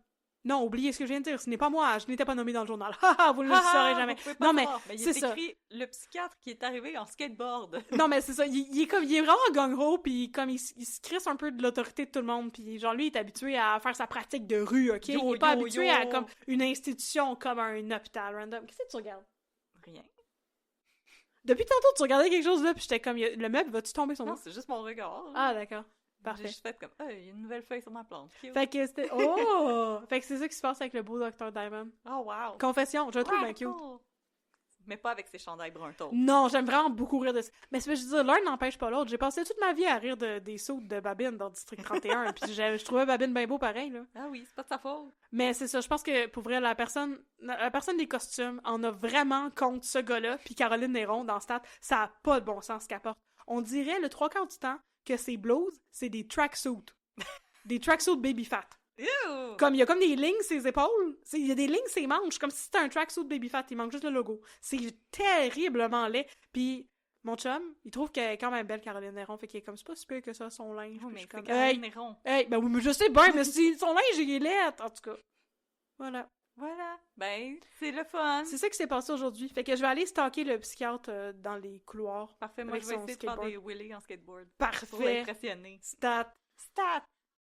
non, oubliez ce que je viens de dire, ce n'est pas moi, je n'étais pas nommé dans le journal. Haha, vous ne le saurez jamais. Non mais c'est ça. Il est écrit le psychiatre qui est arrivé en skateboard. Non mais c'est ça, il est vraiment gung-ho, puis comme il se crisse un peu de l'autorité de tout le monde, puis genre lui il est habitué à faire sa pratique de rue, ok? Il est pas habitué à comme une institution comme un hôpital random. Qu'est-ce que tu regardes? Rien. Depuis tantôt tu regardais quelque chose là, puis j'étais comme le meuble va-tu tomber sur moi? Non, c'est juste mon regard. Ah d'accord. J'ai Parfait. juste fait comme, il y a une nouvelle feuille sur ma plante. Cute. Fait que c'était... Oh! Fait que c'est ça qui se passe avec le beau Dr. Diamond. Oh, wow. Confession, je le trouve bien cute. Mais pas avec ses chandails bruns taupe. Non, j'aime vraiment beaucoup rire de ça. Mais je veux dire, l'un n'empêche pas l'autre. J'ai passé toute ma vie à rire des sauts de Babine dans District 31, puis je trouvais Babine bien beau pareil, là. Ah oui, c'est pas de sa faute. Mais c'est ça, je pense que, pour vrai, la personne des costumes en a vraiment contre ce gars-là, puis Caroline Néron dans Stat, ça a pas de bon sens ce qu'elle porte. On dirait, le 3/4 du temps, que ses blouses, c'est des tracksuits. Des tracksuits baby fat. Ew! Comme, il y a comme des lignes ses épaules. Il y a des lignes ses manches, comme si c'était un tracksuit baby fat. Il manque juste le logo. C'est terriblement laid. Puis, mon chum, il trouve qu'elle est quand même belle, Caroline Néron. Fait qu'il est comme, c'est pas super que ça, son linge. Oh, Puis mais je suis c'est comme, Caroline Néron. Hey, ben oui, mais je sais bien, mais si son linge, il est laid. En tout cas, voilà. Voilà. Ben, c'est le fun. C'est ça qui s'est passé aujourd'hui. Fait que je vais aller stalker le psychiatre dans les couloirs. Parfait. Moi, Avec je vais son essayer de faire skateboard. des wheelies en skateboard. Pour Parfait. l'impressionner. Stat. Stat!